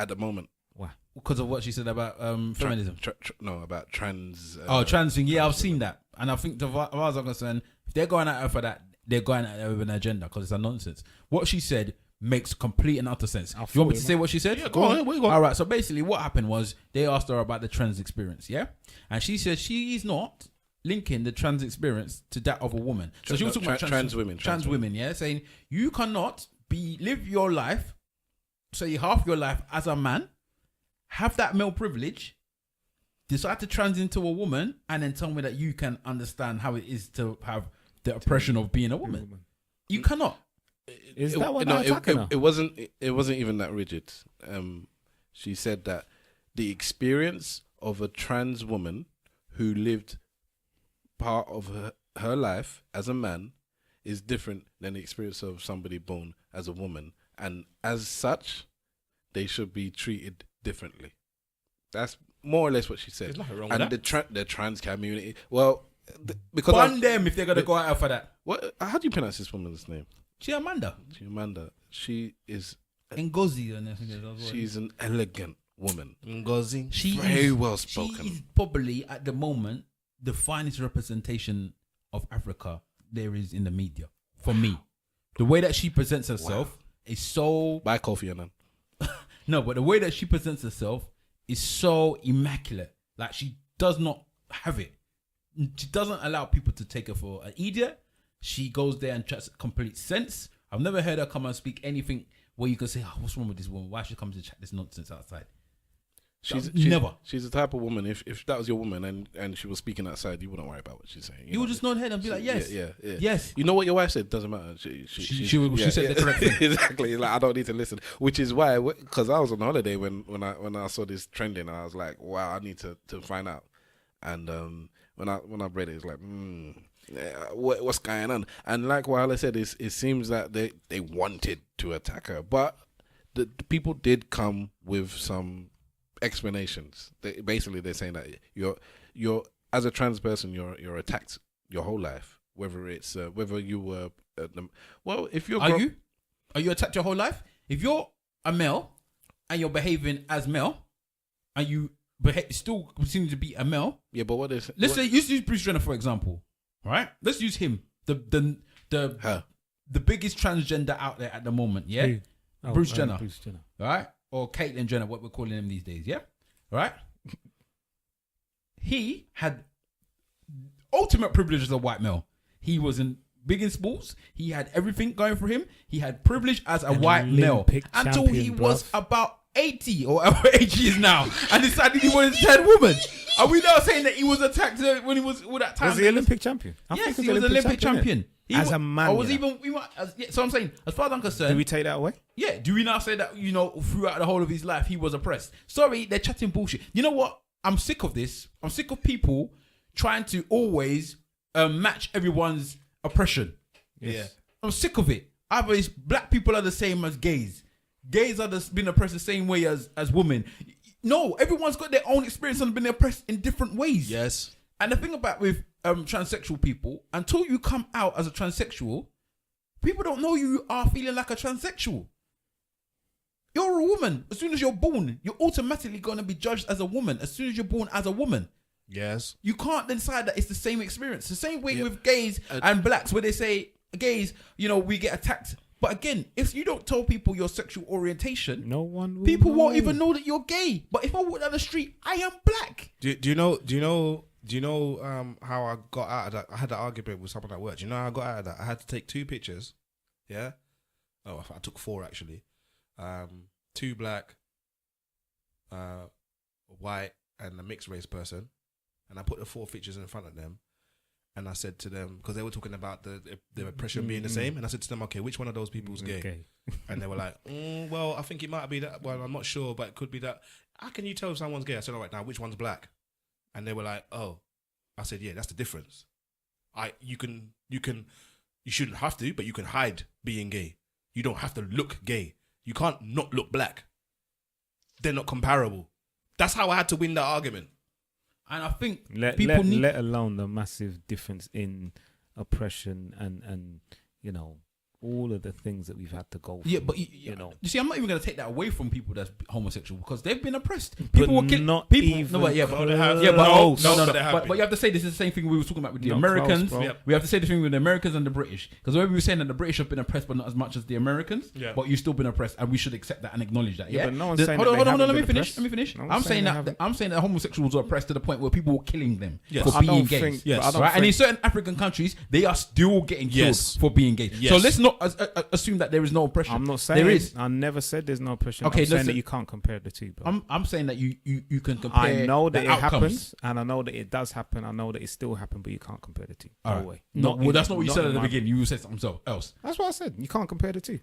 at the moment. Wow. Because of what she said about feminism. No, about trans. Trans thing. Yeah, I've seen that. And I think, as far as I'm concerned, if they're going at her for that, they're going at her with an agenda because it's a nonsense. What she said makes complete and utter sense. You want me to say what she said? Yeah, go on. All right. So basically, what happened was they asked her about the trans experience, yeah, and she said she is not linking the trans experience to that of a woman. So she was talking about trans women. trans women, yeah, saying you cannot live your life, say half your life as a man, have that male privilege, decide to trans into a woman, and then tell me that you can understand how it is to have the oppression of being a woman. You cannot. Is that what they're attacking her? It wasn't even that rigid. She said that the experience of a trans woman who lived part of her life as a man is different than the experience of somebody born as a woman, and as such, they should be treated differently. That's more or less what she said. There's nothing wrong and with that. the trans community, well, because Ban them if they're gonna go at her for that. what? How do you pronounce this woman's name? Chimamanda. She is. Ngozi and everything. She's an elegant woman. Ngozi. She Very is, well She spoken. is probably at the moment the finest representation of Africa there is in the media. For me, the way that she presents herself is so By Kofi Annan. no, but the way that she presents herself is so immaculate. Like she does not have it. She doesn't allow people to take her for an idiot. She goes there and tries complete sense. I've never heard her come and speak anything where you can say, "Oh, what's wrong with this woman? Why she comes to chat this nonsense outside?" She's never. She's the type of woman. If that was your woman and she was speaking outside, you wouldn't worry about what she's saying. You would just nod head and be like, "Yes, Yeah. yes." You know what your wife said? Doesn't matter. She said the correct thing. Exactly. Like I don't need to listen. Which is why, because I was on holiday when I saw this trending, I was like, wow, I need to find out. And when I read it, it's like, what's going on? And like Wahala said, it seems that they wanted to attack her, but the people did come with some explanations. They're saying that you're as a trans person, you're attacked your whole life, whether it's whether you were if you're Are you attacked your whole life? If you're a male and you're behaving as male and you still continue to be a male, yeah, but what is let's say use Bruce Jenner for example, right? Let's use him, the biggest transgender out there at the moment, yeah. Bruce Jenner, right? Or Caitlyn Jenner, what we're calling him these days, yeah? Right? He had ultimate privilege as a white male. He was big in sports. He had everything going for him. He had privilege as a white male until he was about 80 or whatever age he is now and decided he wanted to turn woman. Are we now saying that he was attacked when he was all that time? Was he Olympic champion? Yes, he was Olympic champion. As a man. So I'm saying, as far as I'm concerned. Do we take that away? Yeah. Do we now say that, throughout the whole of his life, he was oppressed? Sorry, they're chatting bullshit. You know what? I'm sick of this. I'm sick of people trying to always match everyone's oppression. Yes. Yeah. I'm sick of it. Either it's black people are the same as gays. Gays are been oppressed the same way as women. No, everyone's got their own experience and been oppressed in different ways. Yes. And the thing about with transsexual people, until you come out as a transsexual, people don't know you are feeling like a transsexual. You're a woman. As soon as you're born, you're automatically going to be judged as a woman. As soon as you're born as a woman. Yes. You can't decide that it's the same experience. The same way with gays and blacks, where they say gays, we get attacked. But again, if you don't tell people your sexual orientation, people won't even know that you're gay. But if I walk down the street, I am black. Do you know how I got out of that? I had that argument with someone at work. Do you know how I got out of that? I had to take 2 pictures. Yeah. Oh, I took 4 actually. 2 black, white, and a mixed race person, and I put the 4 pictures in front of them, and I said to them, because they were talking about the oppression being the same, and I said to them, okay, which one of those people's gay? And they were like, well, I think it might be that one. I'm not sure, but it could be that. How can you tell if someone's gay? I said, all right, now which one's black? And they were like, oh. I said, yeah, that's the difference. You shouldn't have to, but you can hide being gay. You don't have to look gay. You can't not look black. they're not comparable. That's how I had to win that argument. And I think let alone the massive difference in oppression and you know, all of the things that we've had to go through. Yeah, but you know, you see, I'm not even going to take that away from people that's homosexual because they've been oppressed. But People were killed. not People, even no, but yeah, but, yeah, but close. but you have to say this is the same thing we were talking about with the Not Americans. close, bro. We have to say the thing with the Americans and the British because we were saying that the British have been oppressed, but not as much as the Americans. Yeah. But you've still been oppressed, and we should accept that and acknowledge that. Yeah, Yeah, but no one's saying hold that on, they hold on. haven't Let me been finish. oppressed. Let me finish. No one's I'm saying saying they that haven't. I'm saying that homosexuals are oppressed to the point where people were killing them Yes. for I being don't gay. think- Yes. but I don't Right, and in think- certain African countries, they are still getting killed Yes. for being gay. Yes. So let's not assume that there is no oppression. I'm not saying there is. I never said there's no oppression. Okay, I'm saying listen. that you can't compare the two, bro. I'm saying that you can compare. I know that the it outcomes. happens, and I know that it does happen. I know that it still happens, but you can't compare the two. All No right. way. No, well, that's not what you said in at the my- beginning. You said something else. That's what I said. You can't compare the two.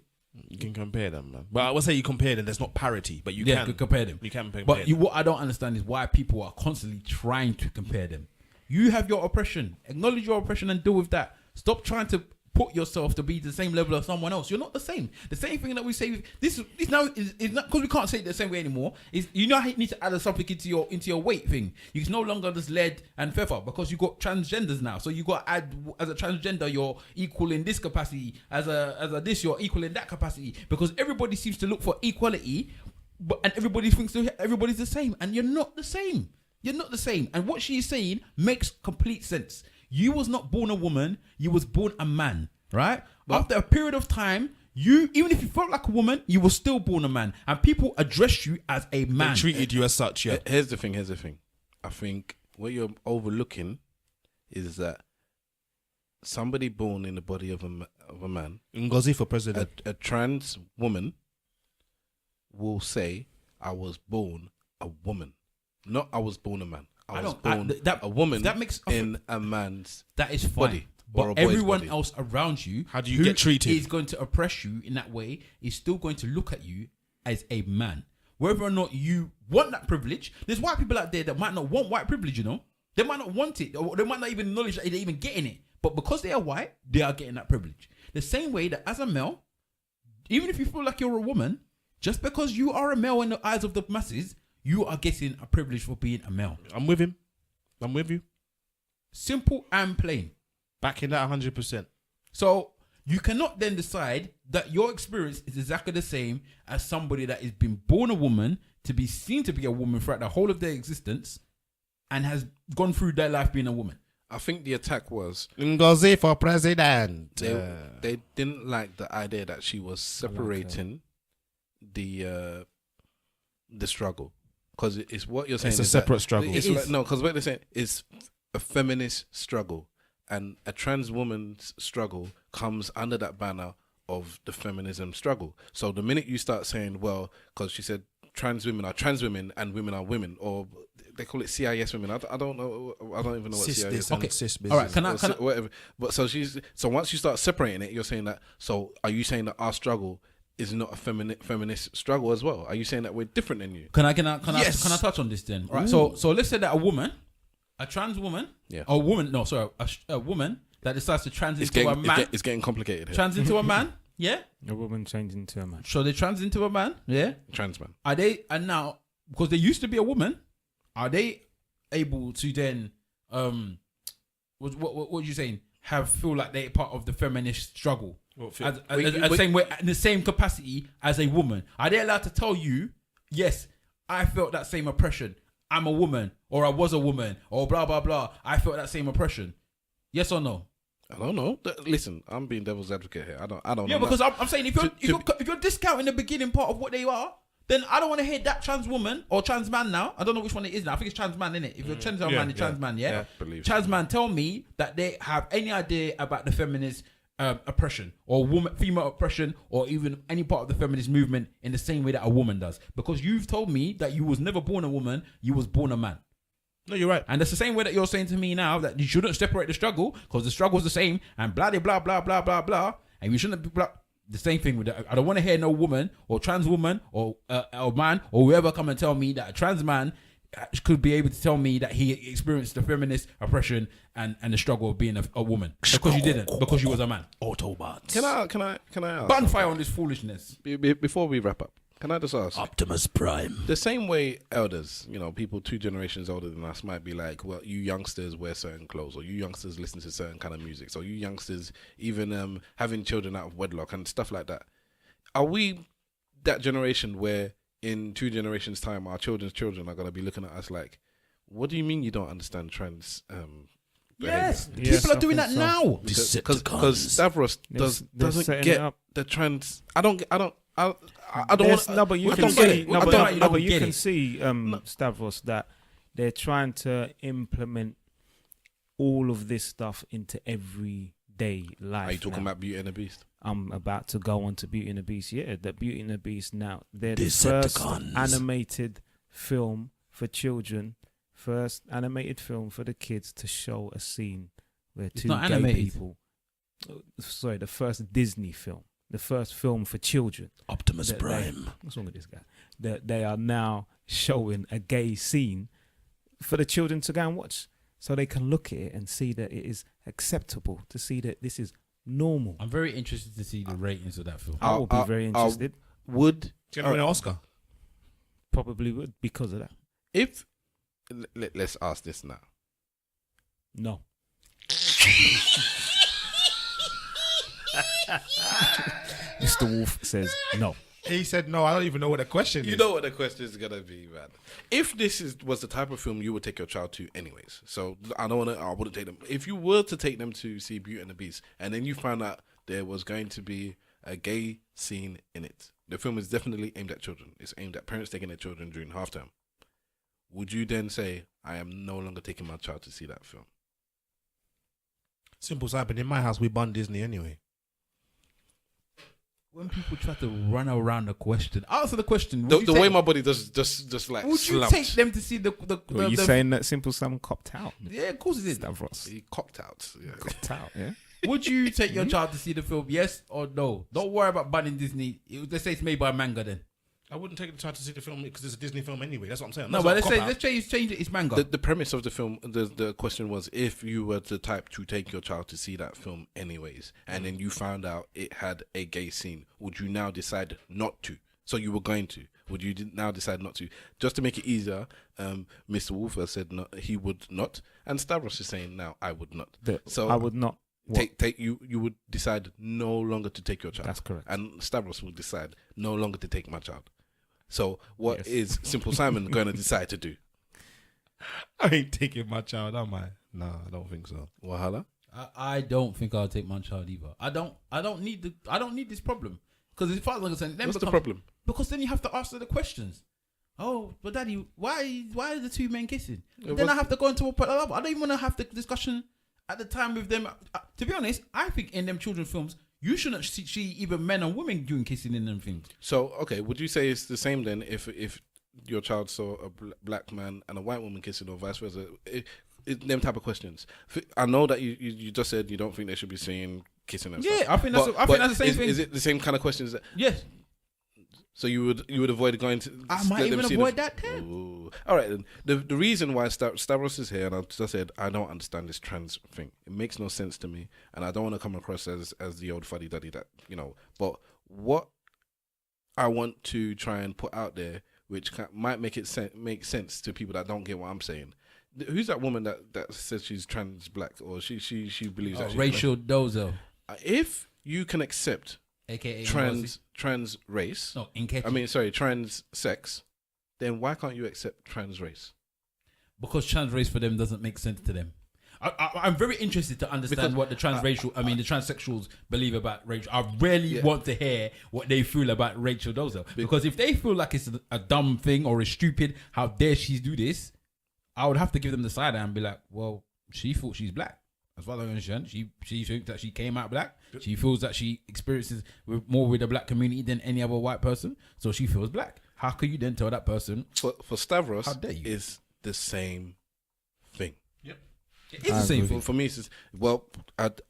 You can compare them, man. But I would say you compare them. There's not parity, but you Yeah, can compare them. You can compare But them. what I don't understand is why people are constantly trying to compare them. You have your oppression. Acknowledge your oppression and deal with that. Stop trying to put yourself to be the same level as someone else. You're not the same. The same thing that we say. This now is not because we can't say it the same way anymore. Is you know how you need to add something into your weight thing. It's no longer just lead and feather because you got transgenders now. So you got to add as a transgender you're equal in this capacity. As a this you're equal in that capacity because everybody seems to look for equality, and everybody thinks everybody's the same, and you're not the same. You're not the same. And what she's saying makes complete sense. You was not born a woman, you was born a man, right? But after a period of time, you, even if you felt like a woman, you were still born a man. And people address you as a They man. treated you as such, yeah. Here's the thing. I think what you're overlooking is that somebody born in the body of a man, Ngozi for president. a trans woman, will say, "I was born a woman, not I was born a man. I was born a woman that makes in a man's that is fine. body or a But boy's everyone body." else around you, How do you who get treated? is going to oppress you in that way, is still going to look at you as a man. Whether or not you want that privilege, there's white people out there that might not want white privilege, you know? They might not want it, or they might not even acknowledge that they're even getting it. But because they are white, they are getting that privilege. The same way that as a male, even if you feel like you're a woman, just because you are a male in the eyes of the masses, you are getting a privilege for being a male. I'm with him. I'm with you. Simple and plain. Backing that 100%. So you cannot then decide that your experience is exactly the same as somebody that has been born a woman, to be seen to be a woman throughout the whole of their existence, and has gone through their life being a woman. I think the attack was Ngozi for president. they didn't like the idea that she was separating the struggle, because it's what you're saying. It's a is that separate struggle. It's It like, is. no, because what they're saying is a feminist struggle, and a trans woman's struggle comes under that banner of the feminism struggle. So the minute you start saying, well, because she said trans women are trans women and women are women, or they call it CIS women. I don't know. I don't even know what Cis CIS this is. and cis business. All right, can I Whatever. But so once you start separating it, you're saying that. So are you saying that our struggle is not a feminist struggle as well? Are you saying that we're different than you? Can I touch on this then? All right. So let's say that a woman, a trans woman, a woman that decides to trans into a man, It's getting complicated here. trans into a man, yeah. A woman changing into a man. So they trans into a man, yeah. Trans man. Are they, and now because they used to be a woman, are they able to then what are you saying? Feel like they're part of the feminist struggle? Same way, in the same capacity as a woman. Are they allowed to tell you, yes, I felt that same oppression. I'm a woman, or I was a woman, or blah blah blah. I felt that same oppression. Yes or no? I don't know. Listen, I'm being devil's advocate here. I don't know. Yeah, because I'm saying if you're discounting the beginning part of what they are, then I don't want to hear that trans woman or trans man now. I don't know which one it is now. I think it's trans man, innit? If you're trans man, it's trans man, yeah? believe Trans man tell me that they have any idea about the feminist oppression or female oppression, or even any part of the feminist movement in the same way that a woman does. Because you've told me that you was never born a woman, you was born a man. No, you're right. And that's the same way that you're saying to me now that you shouldn't separate the struggle because the struggle is the same and blah, blah, blah, blah, blah, blah. And you shouldn't be the same thing with that. I don't want to hear no woman or trans woman or man or whoever come and tell me that a trans man could be able to tell me that he experienced the feminist oppression and the struggle of being a woman, because you didn't, because you was a man. Autobots. Can I ask Button fire on this foolishness. before we wrap up? Can I just ask? Optimus Prime. The same way elders, people 2 generations older than us might be like, well, you youngsters wear certain clothes, or you youngsters listen to certain kind of music, so you youngsters even having children out of wedlock and stuff like that. Are we that generation where in 2 generations' time, our children's children are going to be looking at us like, what do you mean you don't understand trans Yes, Yes, people are I doing think that so. now. Because Stavros They're doesn't setting it get up. the trans. I don't want. No, but you I can don't get see. it. No, I but, don't- no, but you get can it. see, Stavros, that they're trying to implement all of this stuff into everyday life. Are you talking now. about Beauty and the Beast? I'm about to go on to Beauty and the Beast. Yeah, the Beauty and the Beast now. They're the first Decepticons. animated film for children, first animated film for the kids to show a scene where It's 2 not gay animated. people. Sorry, the first Disney film, the first film for children. Optimus that Prime. What's wrong with this guy? That they are now showing a gay scene for the children to go and watch, so they can look at it and see that it is acceptable, to see that this is normal. I'm very interested to see the ratings of that film. I will be very interested. Would It's going to win an Oscar. Probably would, because of that. if let's ask this now. No. Mr. Wolf says no. He said, no, I don't even know what the question You is. know what the question is gonna be, man. If this was the type of film you would take your child to, anyways. So I wouldn't take them. If you were to take them to see Beauty and the Beast, and then you found out there was going to be a gay scene in it, the film is definitely aimed at children. It's aimed at parents taking their children during halftime. Would you then say, I am no longer taking my child to see that film? Simple as in my house, we bun Disney anyway. When people try to run around the question, answer the question. The way my body does just like would you slumped. take them to see the Were you saying that Simple Sam copped out? Yeah, of course it is. Stavros. He cocked out. Yeah. Copped out, yeah? Would you take your child to see the film? Yes or no? Don't worry about banning Disney. Let's say it's made by manga then. I wouldn't take the child to see the film because it's a Disney film anyway. That's what I'm saying. No, but let's change it. It's manga. The premise of the film, the question was, if you were the type to take your child to see that film anyways, and then you found out it had a gay scene, would you now decide not to? So you were going to. Would you now decide not to? Just to make it easier, Mr. Wolfer said no, he would not, and Stavros is saying now I would not. So I would not. What? take you would decide no longer to take your child. That's correct. And Stavros would decide no longer to take my child. So what Yes. is Simple Simon going to decide to do? I ain't taking my child, am I? No, I don't think so. Wahala? I don't think I'll take my child either. I don't need this problem, because as far as I'm concerned, then What's the becomes- problem? Because then you have to answer the questions. Oh, but daddy, why are the 2 men kissing? It Then I was- have to go into a part level. I don't even want to have the discussion at the time with them. To be honest, I think in them children films, you shouldn't see even men and women doing kissing in them things. So, okay, would you say it's the same then if your child saw a black man and a white woman kissing or vice versa? Them type of questions. I know that you just said you don't think they should be seeing kissing and stuff. Yeah, I think that's the same thing. Is it the same kind of questions? Yes, So you would avoid going to... I let might them even see avoid the- that too. Ooh. All right, then. The reason why Stavros is here, and I just said, I don't understand this trans thing. It makes no sense to me, and I don't want to come across as the old fuddy-duddy that, But what I want to try and put out there, which might make it make sense to people that don't get what I'm saying. Who's that woman that says she's trans black, or she believes that she's Rachel Dozo, black? If you can accept aka trans race, No, Nketi. I mean, sorry, trans sex, then why can't you accept trans race? Because trans race for them doesn't make sense to them. I'm very interested to understand Because what the the transsexuals believe about Rachel. I really want to hear what they feel about Rachel Dozo. Because if they feel like it's a dumb thing or it's stupid, how dare she do this? I would have to give them the side eye and be like, well, she thought she's black. As far as I understand, she thinks that she came out black. She feels that she experiences more with the black community than any other white person. So she feels black. How can you then tell that person? For Stavros, How dare you? is the same thing. It's the same thing. For me, it's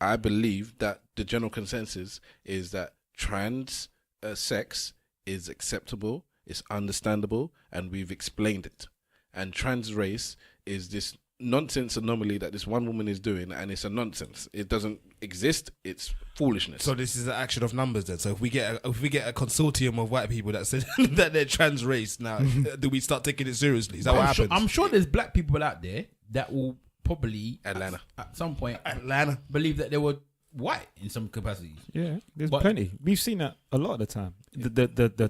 I believe that the general consensus is that trans sex is acceptable, it's understandable, and we've explained it. And trans race is this nonsense anomaly that this one woman is doing, and it's a nonsense. It doesn't exist. It's foolishness. So this is an action of numbers then. So if we get a consortium of white people that said that they're trans race now, do we start taking it seriously? Is that what happens? I'm sure there's black people out there that will probably Atlanta. at some point Atlanta. believe that they were white in some capacities. Yeah, there's But- plenty. We've seen that a lot of the time. The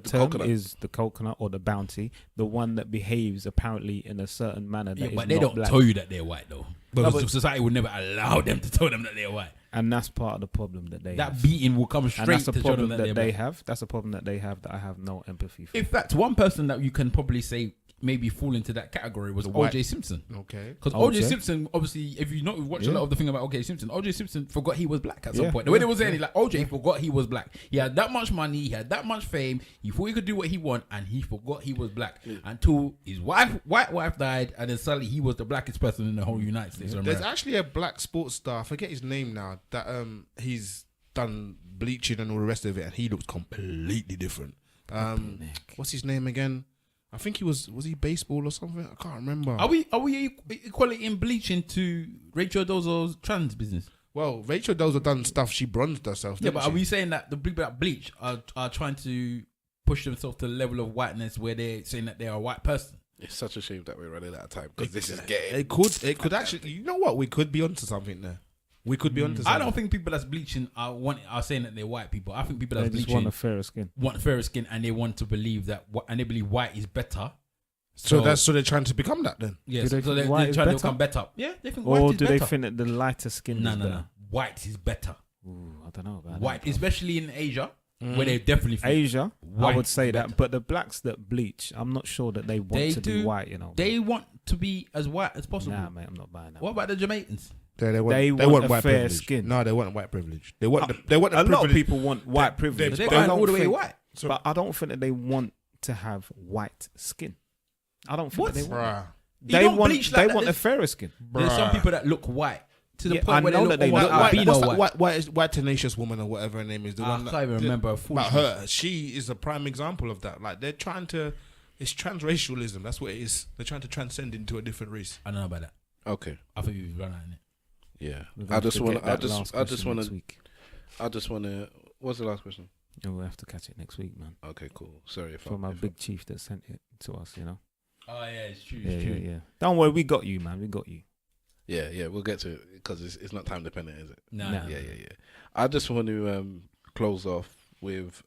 term coconut. is the coconut or the bounty, the one that behaves apparently in a certain manner that Yeah, is but they not don't black. tell you that they're white though. No, Because but- society would never allow them to tell them that they're white. And that's part of the problem that they That have. beating will come And straight that's to a show them problem that that they're they black. have. That's a problem that they have that I have no empathy for. In fact, one person that you can probably say maybe fall into that category was white- O.J. Simpson. Okay. Because O.J. O.J. Simpson, obviously, if you not watch a Yeah. lot of the thing about O.J. Simpson, O.J. Simpson forgot he was black at some Yeah, point. The way they yeah, were saying it, like O.J. forgot he was black. He had that much money, he had that much fame, he thought he could do what he want, and he forgot he was black until his white wife died, and then suddenly he was the blackest person in the whole United States of There's America. actually a black sports star. I forget his name now. That he's done bleaching and all the rest of it, and he looks completely different. What's his name again? I think he was he baseball or something? I can't remember. Are we equally in bleaching to Rachel Dozo's trans business? Well, Rachel Dozer done stuff. She bronzed herself. Yeah, didn't but she? are we saying that the people that bleach are trying to push themselves to the level of whiteness where they're saying that they are a white person? It's such a shame that we're running out of time because this is getting. It could actually. You know what? We could be onto something there. We could be onto something. I don't think people that's bleaching are saying that they're white people. I think people They that's just bleaching want a fairer skin. want fairer skin and they want to believe that and they believe white is better. So they're trying to become that then. Yes, Do they so think they're white is trying to better? become better. Yeah, they think white Or is do better. they think that the lighter skin No, is no, better? no. White is better. Ooh, I don't know about White, that. especially in Asia, where they definitely think Asia, I white would say is that. better. But the blacks that bleach, I'm not sure that they want They to be do. white, you know. They want to be as white as possible. Nah, mate, I'm not buying that. What about the Jamaicans? They want a white fair privilege. skin. No, they want white privilege. They want the a lot privilege. of people want white privilege. They're but I going don't all the way think- white. But I don't think that they want to have white skin. I don't think that they want. Bruh. They don't want. bleach like They that. want a There's- fairer skin. There's some people that look white to the Yeah, point I where know they look that they almost look white. albino What's white. white tenacious woman or whatever her name is? The I one can't that, even remember her full But name. her, she is a prime example of that. Like they're trying to. It's transracialism. That's what it is. They're trying to transcend into a different race. I don't know about that. Okay. I think we've run out of it. Yeah. We're I gonna just have to want. get I that just. last I just question want next to. week. I just want to. What's the last question? Yeah, we'll have to catch it next week, man. Okay, cool. Sorry if For I. my if big chief that sent it to us, you know. Oh yeah, it's true. Yeah, yeah. Don't worry, we got you, man. We got you. yeah, we'll get to it because it's not time dependent, is it? No, Nah. no. Yeah. I just want to close off with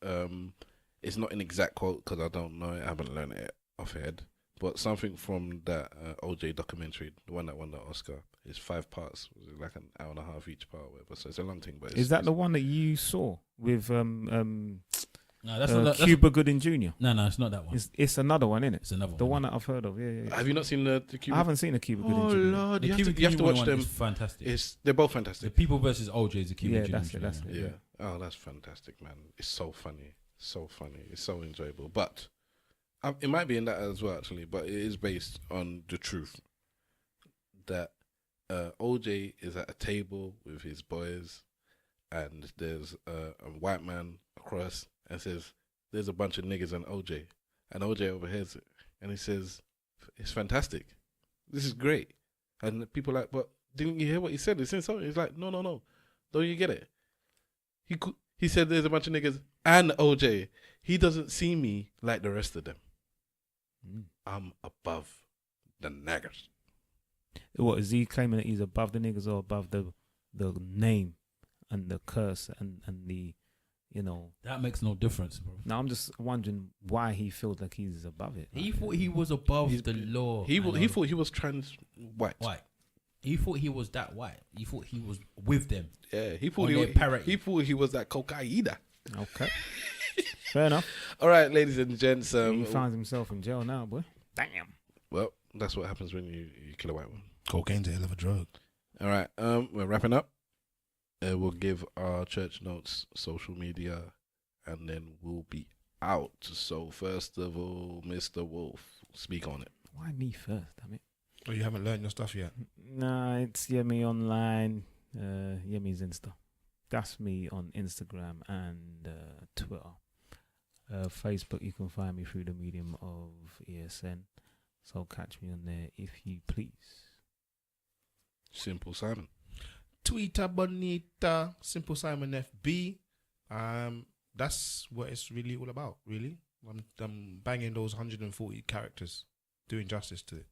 it's not an exact quote because I don't know it. I haven't learned it off head, but something from that OJ documentary, the one that won the Oscar. It's 5 parts, it was like an hour and a half each part, or whatever. So it's a long thing. But Is that the one that you saw with No, that's not. That's Cuba Gooding Jr.? no, it's not that one. It's another one, innit? It's another one. The one that I've heard of. Yeah. Have you not seen the I Cuban? haven't seen a Cuba Gooding Oh Jr. Lord, The you Cuba have to watch them. Is fantastic. They're both The fantastic. People versus OJ is a Cuba. Yeah, Jr. that's it. That's it. Yeah. Oh, that's fantastic, man. It's so funny. So funny. It's so enjoyable. But it might be in that as well, actually. But it is based on the truth that OJ is at a table with his boys, and there's a white man across and says, "There's a bunch of niggas on OJ," and OJ overhears it, and he says, "It's fantastic. This is great." And people are like, "But didn't you hear what he said? It's in something." He's like, "No. Don't you get it? He said there's a bunch of niggas and OJ. He doesn't see me like the rest of them. I'm above the naggers." What is he claiming that he's above the niggas or above the name and the curse and the, you know? That makes no difference, bro. Now I'm just wondering why he feels like he's above it. He thought he was above the law. He thought he was trans white. white. He thought he was that white. He thought he was with them. Yeah, he thought On their parity. he thought he was that cocaine. Okay. Fair enough. All right, ladies and gents. He finds himself in jail now, boy. Damn. Well, that's what happens when you kill a white one. Cocaine's a hell of a drug. All right, we're wrapping up. We'll give our church notes, social media, and then we'll be out. So first of all, Mr. Wolf, speak on it. Why me first? Damn it. Oh, you haven't learned your stuff yet. Nah, it's Yemi online. Yemi's Insta. That's me on Instagram and Twitter. Facebook, you can find me through the medium of ESN. So catch me on there if you please. Simple Simon. Twitter Bonita, Simple Simon FB. That's what it's really all about, really. I'm banging those 140 characters, doing justice to it.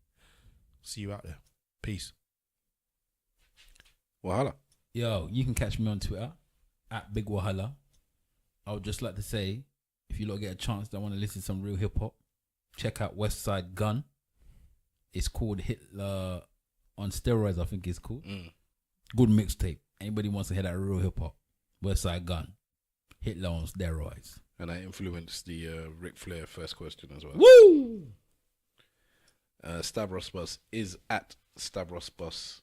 See you out there. Peace. Wahala. Yo, you can catch me on Twitter at Big Wahala. I would just like to say, if you lot get a chance that want to listen to some real hip hop, check out West Side Gun. It's called Hitler on Steroids, I think it's called. Good mixtape. Anybody wants to hear that real hip hop, West Side Gun. Hitler on Steroids. And I influenced the Ric Flair first question as well. Woo! Stavros Boss is at Stavros Boss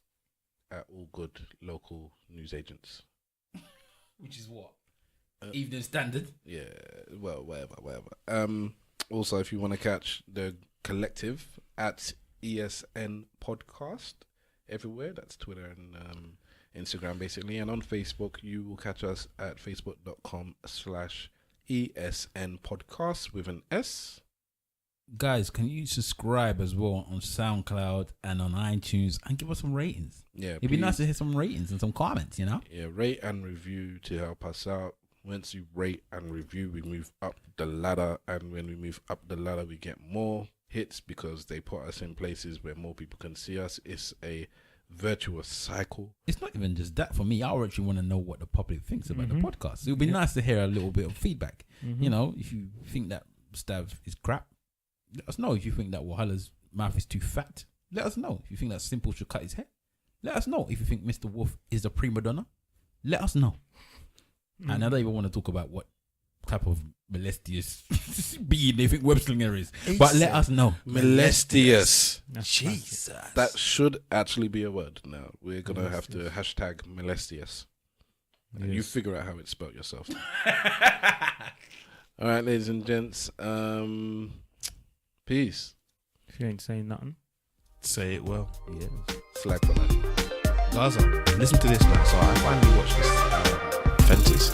at all good local news agents. Which is what? Evening Standard. Yeah, well, whatever. Also, if you want to catch the collective at ESN Podcast everywhere, that's Twitter and Instagram basically, and on Facebook you will catch us at facebook.com/ESN Podcast with an S. Guys, can you subscribe as well on SoundCloud and on iTunes and give us some ratings? Yeah, it'd be nice to hear some ratings and some comments, you know? Yeah, rate and review to help us out. Once you rate and review, we move up the ladder, and when we move up the ladder, we get more hits because they put us in places where more people can see us. It's a virtuous cycle. It's not even just that for me. I actually want to know what the public thinks about the podcast. It would be nice to hear a little bit of feedback. You know, if you think that Stav is crap, let us know. If you think that Wahala's mouth is too fat, let us know. If you think that Simple should cut his hair, let us know. If you think Mr. Wolf is a prima donna, let us know. And I don't even want to talk about what type of molestious being they think web slinger is, but let us know. Molestious. Jesus. That should actually be a word now. We're going to have to hashtag molestious. And you figure out how it's spelled yourself. All right, ladies and gents. Peace. If you ain't saying nothing, Say it well. yeah. Slag for that. Gaza, listen to this now. So I finally watched this Fences.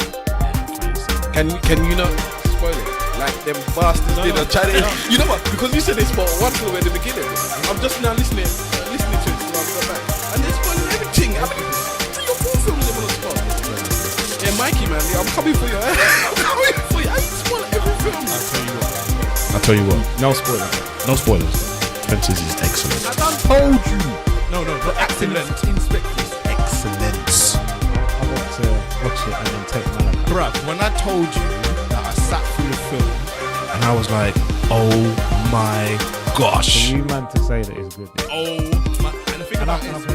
Can you not spoil it? Like them bastards did on China. You know what? Because you said they spoiled one film at the beginning. I'm just now listening to it. So I've got back. And they spoiled everything. I mean, 3 or 4 films they want to spoil. Yeah, Mikey, man. I'm coming for you. I'm coming for you. I spoil every film. I'll tell you what. No spoilers. No spoilers. Fences is excellent. I done told you. No, the Excellent inspectors. excellence. I want to watch it and then take Malachi. Bruh, when I told you that I sat through the film and I was like, oh my gosh. For you man to say that is good. Oh my. And the thing about it is,